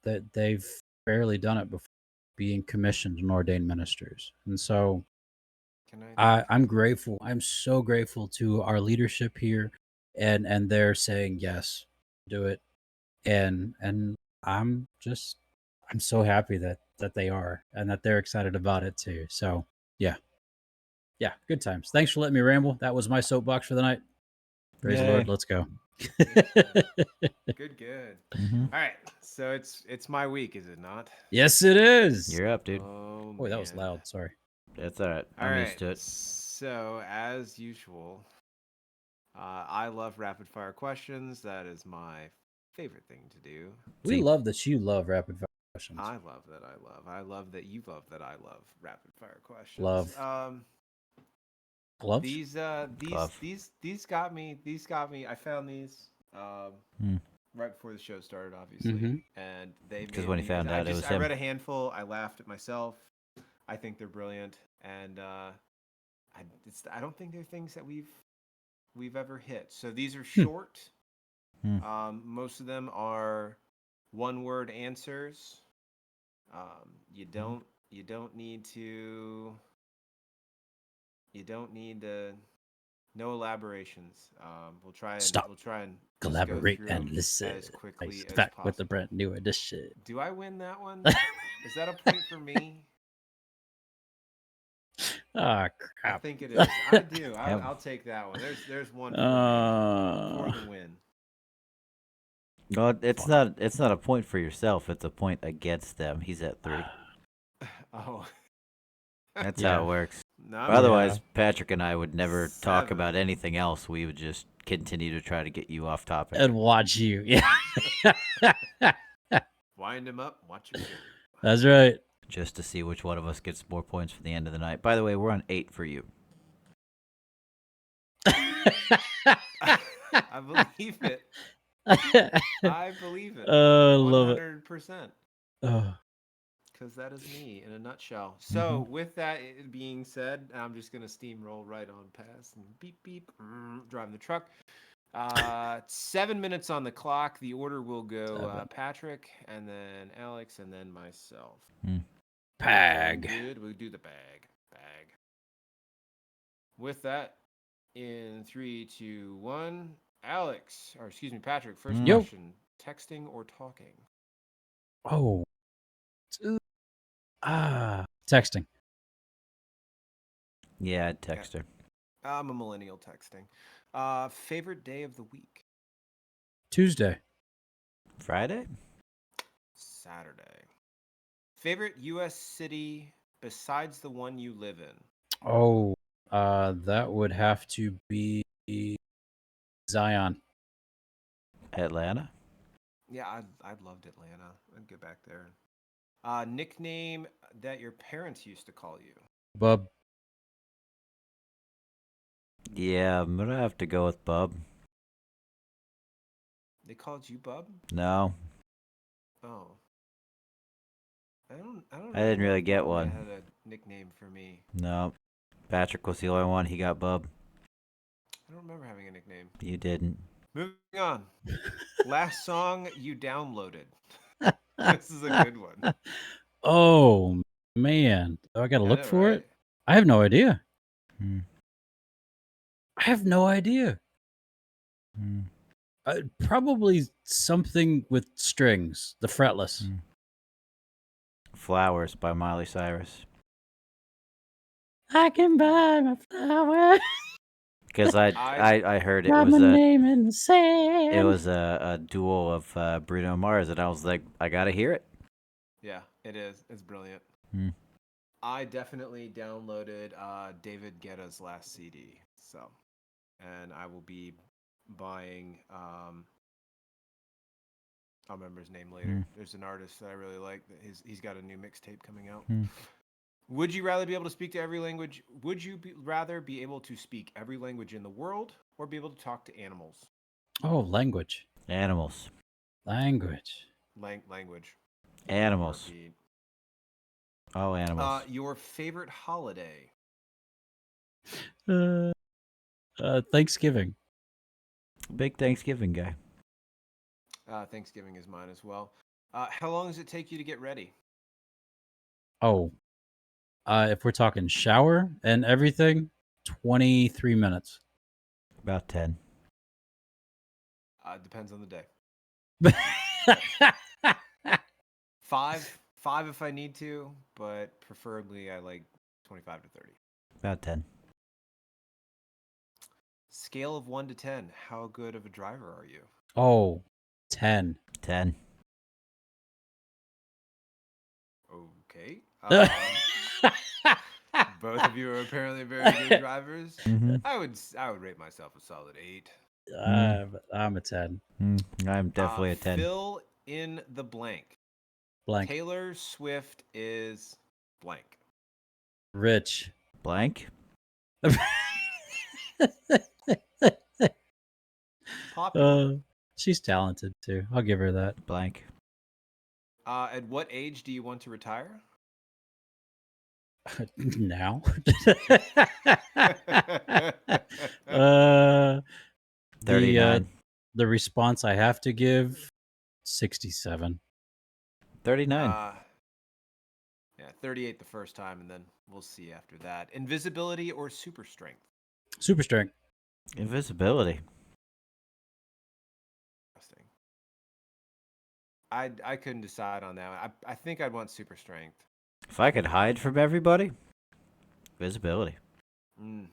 that they've barely done it before being commissioned and ordained ministers. And so I'm grateful. I'm so grateful to our leadership here, and they're saying yes, do it, and I'm so happy that they are and that they're excited about it too. So yeah, good times. Thanks for letting me ramble. That was my soapbox for the night. Praise the Lord. Let's go. Good. Mm-hmm. All right, so it's my week, is it not? Yes, it is. You're up, dude. Oh, Boy, that was man. loud. Sorry. That's all right. All I'm right. used to it. So as usual, I love rapid fire questions. That is my favorite thing to do. We See. love that you love rapid fire questions. I love that I love that you love that I love rapid fire questions. Love. Gloves? These Glove. these got me. I found these right before the show started, obviously, Mhm. and they Because when he found out it was I him. read a handful. I laughed at myself. I think they're brilliant, and I don't think they're things that we've ever hit. So these are short. Most of them are one-word answers. You don't need to. You don't need no elaborations. We'll try and Stop. just go Collaborate through and them listen. as quickly as Back possible. with the brand new edition. Do I win that one? Is that a point for me? Ah, I crap. think it is. I do. Yep. I'll take that one. There's one for me for the win. Well, it's not a point for yourself. It's a point against them. He's at 3. Oh, That's Yeah. how it works. no, Otherwise, Patrick and I would never talk 7. about anything else. We would just continue to try to get you off topic. And watch you. Yeah. Wind him up. Watch him go. That's right. Just to see which one of us gets more points for the end of the night. By the way, we're on 8 for you. I believe it. I believe it. I love it. 100%. Oh. Because that is me in a nutshell. So, with that being said, I'm just going to steamroll right on past and beep, beep, driving the truck. 7 minutes on the clock. The order will go Patrick, and then Alex, and then myself. Pag. Good. We'll do the bag. With that, in 3, 2, 1, Patrick, first question. Texting or talking? Oh. Texting. Yeah, I'd text her. I'm a millennial texting. Favorite day of the week? Tuesday. Friday? Saturday. Favorite U.S. city besides the one you live in? Oh, that would have to be Zion. Atlanta? Yeah, I'd loved Atlanta. I'd get back there. Nickname that your parents used to call you? Bub. Yeah, I'm going to have to go with Bub. They called you Bub? No. Oh. I don't know. I didn't really get They one. had a nickname for me. No. Patrick was the only one. He got Bub. I don't remember having a nickname. You didn't. Moving on. Last song you downloaded. This is a good one. Oh, man. I got to look for right? it? I have no idea. Hmm. I have no idea. Hmm. Probably something with strings, the fretless. Flowers by Miley Cyrus. I can buy my flowers. Because I heard it Write was my a name in the sand. it was a duel of Bruno Mars, and I was like, I gotta hear it. Yeah, it is. It's brilliant. I definitely downloaded David Guetta's last CD. So, and I will be buying. I'll remember his name later. There's an artist that I really like. That he's got a new mixtape coming out. Would you rather be able to speak to every language? Would you rather be able to speak every language in the world, or be able to talk to animals? Oh, language. Animals. Language. Language. Animals. Repeat. All animals. Your favorite holiday? Thanksgiving. Big Thanksgiving guy. Thanksgiving is mine as well. How long does it take you to get ready? Oh, if we're talking shower and everything, 23 minutes. About 10. Depends on the day. Five if I need to, but preferably I like 25 to 30. About 10. Scale of 1 to 10. How good of a driver are you? Oh, 10. 10. Okay. Both of you are apparently very good drivers. I would rate myself a solid 8. I'm a 10. I'm definitely a 10. Fill in the blank. Blank. Taylor Swift is blank. Rich. Blank. Popular. She's talented too. I'll give her that. Blank. At what age do you want to retire? Now. 39. The response I have to give, 67. 39. Yeah, 38 the first time, and then we'll see after that. Invisibility or super strength? Super strength. Invisibility. Interesting. I couldn't decide on that one. I think I'd want super strength. If I could hide from everybody, visibility. Good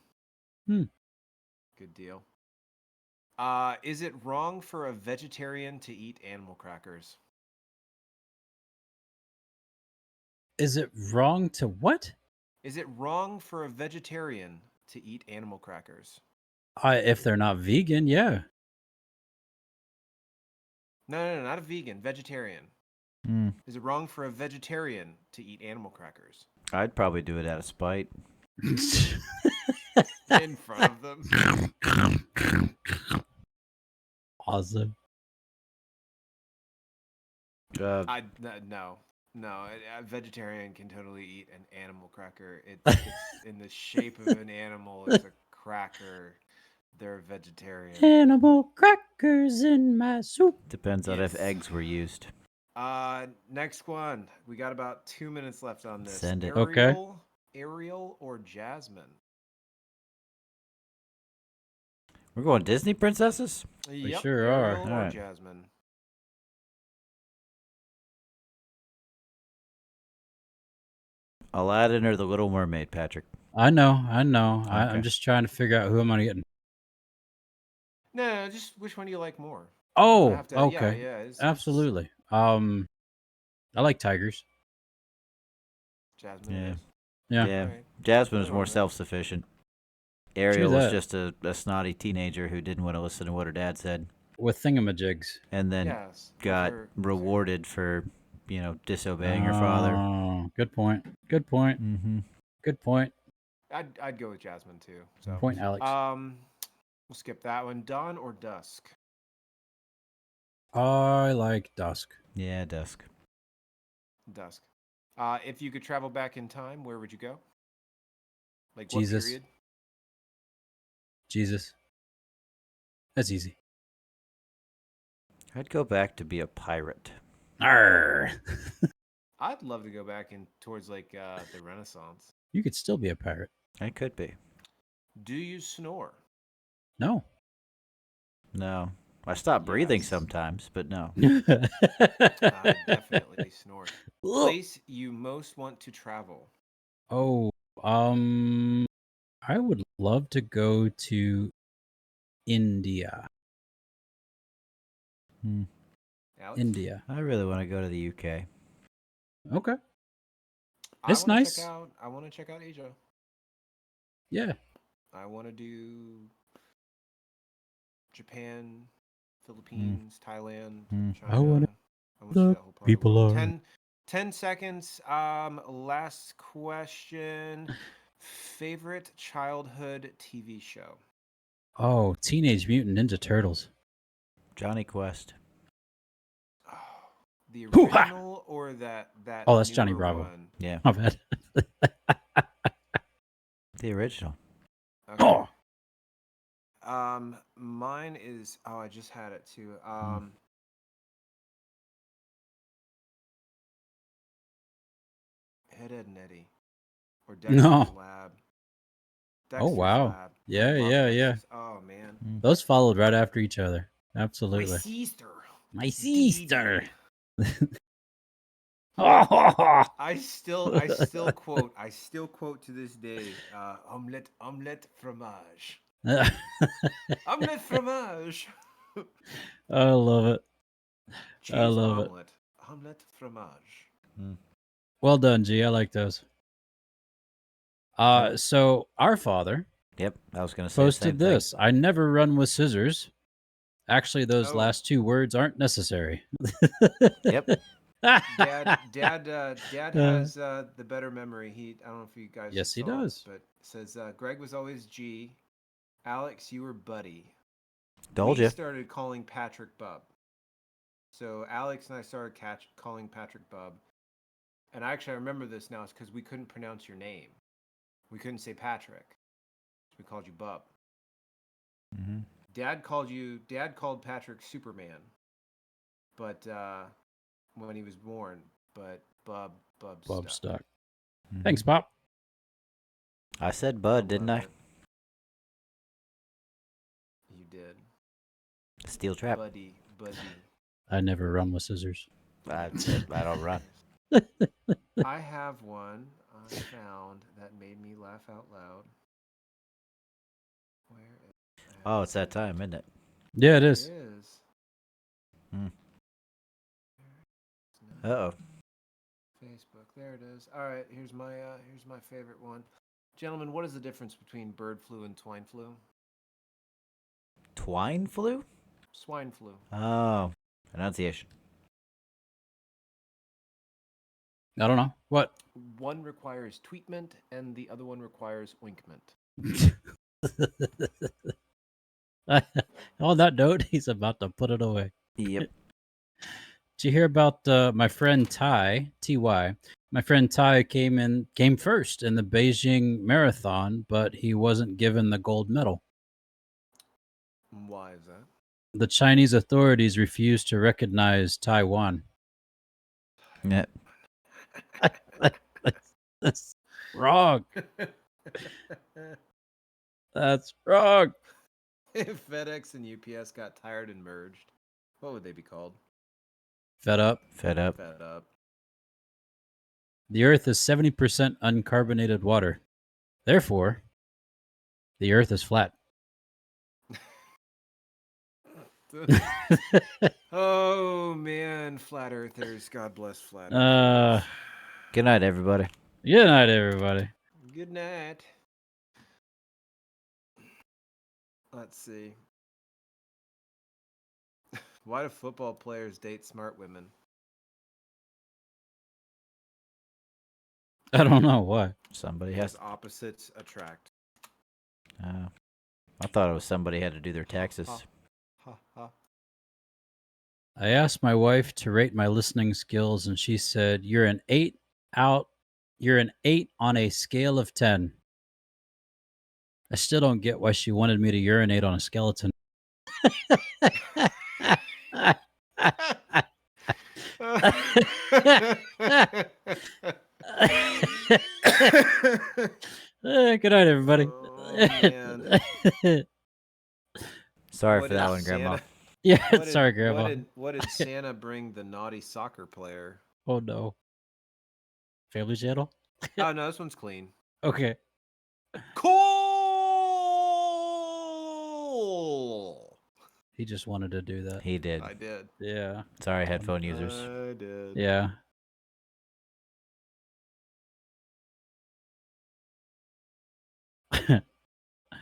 deal. Is it wrong for a vegetarian to eat animal crackers? Is it wrong to what? Is it wrong for a vegetarian to eat animal crackers? If they're not vegan, yeah. No, not a vegan, vegetarian. Is it wrong for a vegetarian to eat animal crackers? I'd probably do it out of spite. In front of them? Awesome. No. A vegetarian can totally eat an animal cracker. It's in the shape of an animal. It's a cracker. They're a vegetarian. Animal crackers in my soup. Depends on if eggs were used. Next one. We got about 2 minutes left on this. Send it. Okay. Ariel or Jasmine? We're going Disney princesses? We sure are. Ariel or Alright. Jasmine? Aladdin or the Little Mermaid, Patrick? I know. Okay. I'm just trying to figure out who I'm gonna get. No, just which one do you like more? Oh, Have to, okay. Yeah, Absolutely. I like tigers. Jasmine. Yeah. Is. Yeah. Yeah. Alright. Jasmine is Nothing more wrong with that. self-sufficient. Ariel was that. just a snotty teenager who didn't want to listen to what her dad said, With thingamajigs. and then Yes. got for- rewarded for, disobeying her father. Oh, good point. Good point. Mm-hmm. Good point. I'd go with Jasmine too. So Point, Alex. we'll skip that one. Dawn or dusk? I like dusk. Yeah, dusk. Dusk. If you could travel back in time, where would you go? Like Jesus. what period? Jesus. That's easy. I'd go back to be a pirate. Arr. I'd love to go back in towards like the Renaissance. You could still be a pirate. I could be. Do you snore? No. No. I stop breathing Yes. sometimes, but no. I definitely snore. Place you most want to travel? Oh, I would love to go to India. Alex? India. I really want to go to the UK. Okay. I It's want to check nice. out. I want to check out Asia. Yeah. I want to do Japan, Mm. Philippines, Thailand, Mm. I want China. I want to see the that whole part of the people world. are. 10 seconds. Last question. Favorite childhood TV show? Oh, Teenage Mutant Ninja Turtles. Johnny Quest. Oh, the Hoo-ha! original or that Oh, that's Johnny newer Bravo. one? Yeah, My bad. the original. Okay. Oh, Mine is. Oh, I just had it too. Mm. Ed, Ed and Eddie or Dexter's no. Lab. Oh, Dexter's wow. Lab. I Yeah, love yeah, yeah. Dexter's. Oh man, Mm. Those followed right after each other. my Absolutely. sister, My Dee sister. Dee. Oh, I still quote to this day. Omelette, fromage. Omelette, fromage. I love it. I Cheese love it. omelette. Omelette, fromage. Mm. Well done, G. I like those. So our father Yep, I was gonna say the same posted thing. this. I never run with scissors. Actually, those Oh, last two words aren't necessary. Yep. Dad Uh, has the better memory. I don't know if you guys yes, he saw it, does. but it says Greg was always G. Alex, you were Buddy. Told We you. started calling Patrick Bub. So Alex and I started calling Patrick Bub. And actually, I remember this now. It's because we couldn't pronounce your name. We couldn't say Patrick. So we called you Bub. Mm-hmm. Dad called Patrick Superman, but when he was born, but Bub Bob stuck. stuck. Mm-hmm. Thanks, Pop. I said Bud, didn't I? It. You did. Steel trap. Buddy. I never run with scissors. I said I don't run. I have one I found that made me laugh out loud. Where is Oh, it's that time, isn't it? Yeah, it It is. is. Mm. No. Uh-oh. Facebook. There it is. All right, here's my favorite one. Gentlemen, what is the difference between bird flu and swine flu? Twine flu? Swine flu. Oh, pronunciation. I don't know. What? One requires tweetment and the other one requires ointment. On that note, he's about to put it away. Yep. Did you hear about my friend Ty? Ty. My friend Ty came first in the Beijing Marathon, but he wasn't given the gold medal. Why is that? The Chinese authorities refused to recognize Taiwan. Yeah. That's wrong. That's wrong. If FedEx and UPS got tired and merged, what would they be called? Fed up. Fed up. Fed up. The Earth is 70% uncarbonated water. Therefore, the Earth is flat. Oh man, flat earthers. God bless flat earthers. Good night, everybody. Good night, everybody. Good night. Let's see. Why do football players date smart women? I don't know why. Somebody Because has. opposites attract. I thought it was somebody had to do their taxes. Ha ha. I asked my wife to rate my listening skills, and she said, You're an 8 on a scale of 10. I still don't get why she wanted me to urinate on a skeleton. Good night, everybody. Oh, man. Sorry What for that did one, Grandma. Santa- Yeah, sorry, Grandma. What did Santa bring the naughty soccer player? Oh, no. Family channel? Oh no, this one's clean. Okay. Cool. He just wanted to do that. He did. I did. Yeah. Sorry, headphone users. I did. Yeah.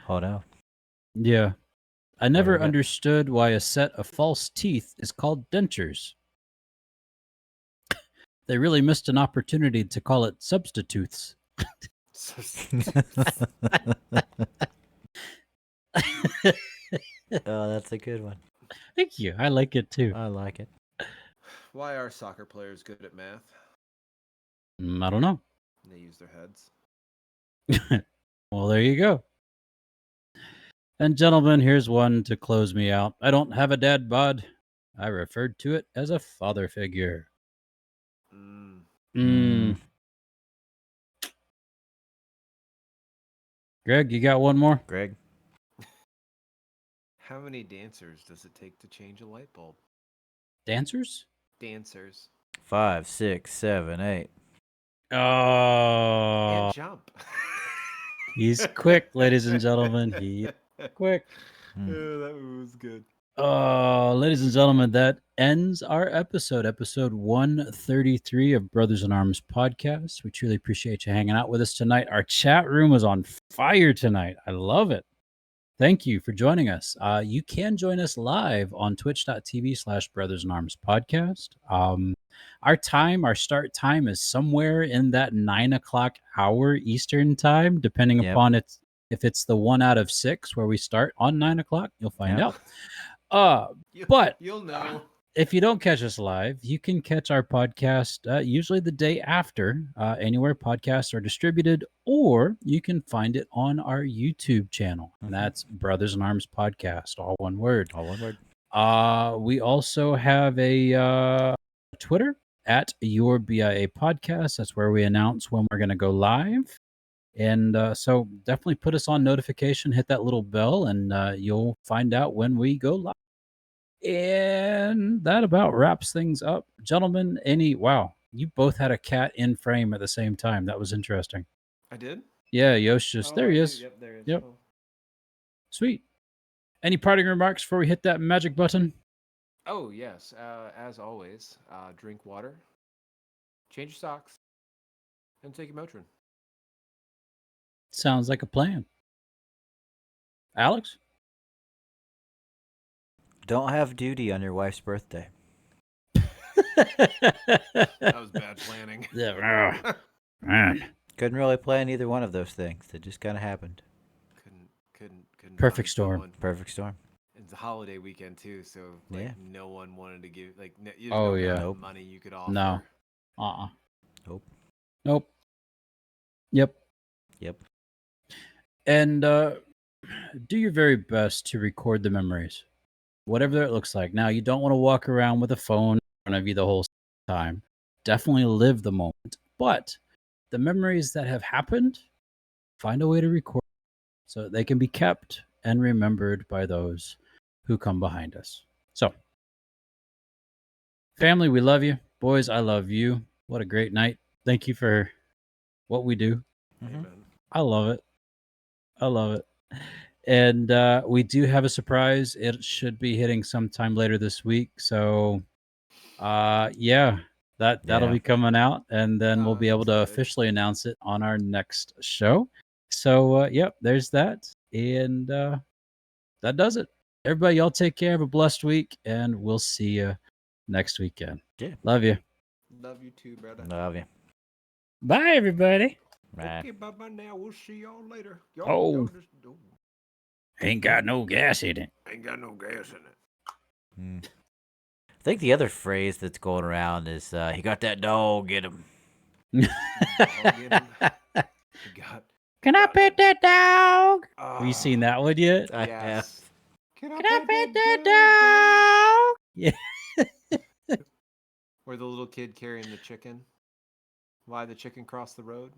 Oh no. Yeah. I do we never got? understood why a set of false teeth is called dentures. They really missed an opportunity to call it substitutes. Oh, that's a good one. Thank you. I like it too. I like it. Why are soccer players good at math? I don't know. They use their heads. Well, there you go. And gentlemen, here's one to close me out. I don't have a dad bod. I referred to it as a father figure. Mm. Greg, you got one more? Greg. How many dancers does it take to change a light bulb? Dancers? Dancers. 5, 6, 7, 8. Oh, And jump. he's quick, ladies and gentlemen. He's quick. Oh, that one was good. Oh, ladies and gentlemen, that ends our episode 133 of Brothers in Arms podcast. We truly appreciate you hanging out with us tonight. Our chat room was on fire tonight. I love it. Thank you for joining us. You can join us live on twitch.tv/Brothers in Arms podcast. Our start time is somewhere in that 9 o'clock hour Eastern time, depending Yep. upon if it's the 1 out of 6 where we start on 9 o'clock. You'll find Yep. out. But You'll know. if you don't catch us live, you can catch our podcast usually the day after, anywhere podcasts are distributed, or you can find it on our YouTube channel. And that's Brothers in Arms Podcast, all one word. All one word. We also have a Twitter at Your BIA Podcast. That's where we announce when we're going to go live. And so definitely put us on notification, hit that little bell, and you'll find out when we go live. And that about wraps things up. Gentlemen, wow, you both had a cat in frame at the same time. That was interesting. I did? Yeah, Yosh just, there I he do. is. Yep, there he is. Yep. Oh. Sweet. Any parting remarks before we hit that magic button? Oh, yes. As always, drink water, change your socks, and take a Motrin. Sounds like a plan. Alex? Don't have duty on your wife's birthday. That was bad planning. Yeah, man. Couldn't really plan either one of those things. It just kind of happened. Couldn't Perfect find storm. someone. Perfect storm. It's a holiday weekend too, so like Yeah. no one wanted to give there's Oh, no yeah. amount of Nope. money you could offer. No. Nope. Nope. Yep. Yep. And do your very best to record the memories, whatever that looks like. Now, you don't want to walk around with a phone in front of you the whole time. Definitely live the moment. But the memories that have happened, find a way to record so that they can be kept and remembered by those who come behind us. So, family, we love you. Boys, I love you. What a great night. Thank you for what we do. Amen. I love it. I love it. And we do have a surprise. It should be hitting sometime later this week. So, yeah, that'll Yeah. be coming out, and then we'll Oh, be able that's to good. officially announce it on our next show. So, yep, there's that, and that does it. Everybody, y'all take care. Have a blessed week, and we'll see you next weekend. Yeah. Love you. Love you too, brother. Love you. Bye, everybody. Bye. Okay, bye bye now. We'll see y'all later. Oh. Y'all just Ain't got no gas in it. ain't got no gas in it. I think the other phrase that's going around is he got that dog, get him. Dog in 'em. You got Can I pet that dog? Ah, Have you seen that one yet? I yes. Can Can I pet that dog? Yeah. Or the little kid carrying the chicken. Why the chicken crossed the road?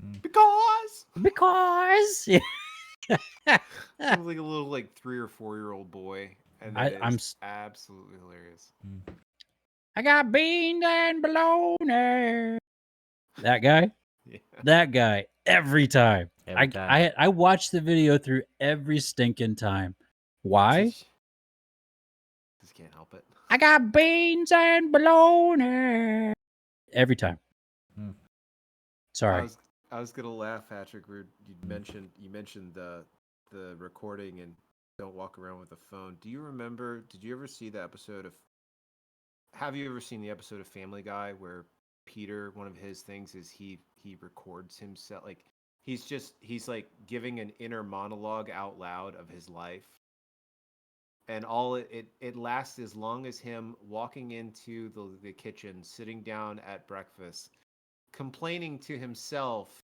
Mm. Because Because. Yeah. it was like a little 3 or 4-year-old boy, and I'm it's absolutely hilarious. I got beans and bologna. That guy? Yeah. That guy. Every time. Every time. I watched the video through every stinking time. Why? Just can't help it. I got beans and bologna. Every time. Sorry. I was gonna laugh, Patrick. You mentioned the the recording and don't walk around with a phone. Do you remember? Did you ever see the episode of? Have you ever seen the episode of Family Guy where Peter, one of his things is he records himself, like he's like giving an inner monologue out loud of his life, and all it lasts as long as him walking into the kitchen, sitting down at breakfast, complaining to himself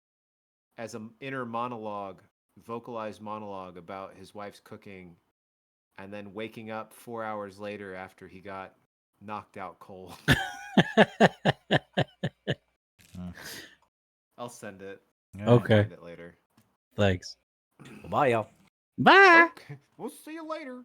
as an inner monologue, vocalized monologue about his wife's cooking, and then waking up 4 hours later after he got knocked out cold. I'll send it. Yeah. I'll Okay. find it later. Thanks. Well, bye, y'all. Bye. Okay, we'll see you later.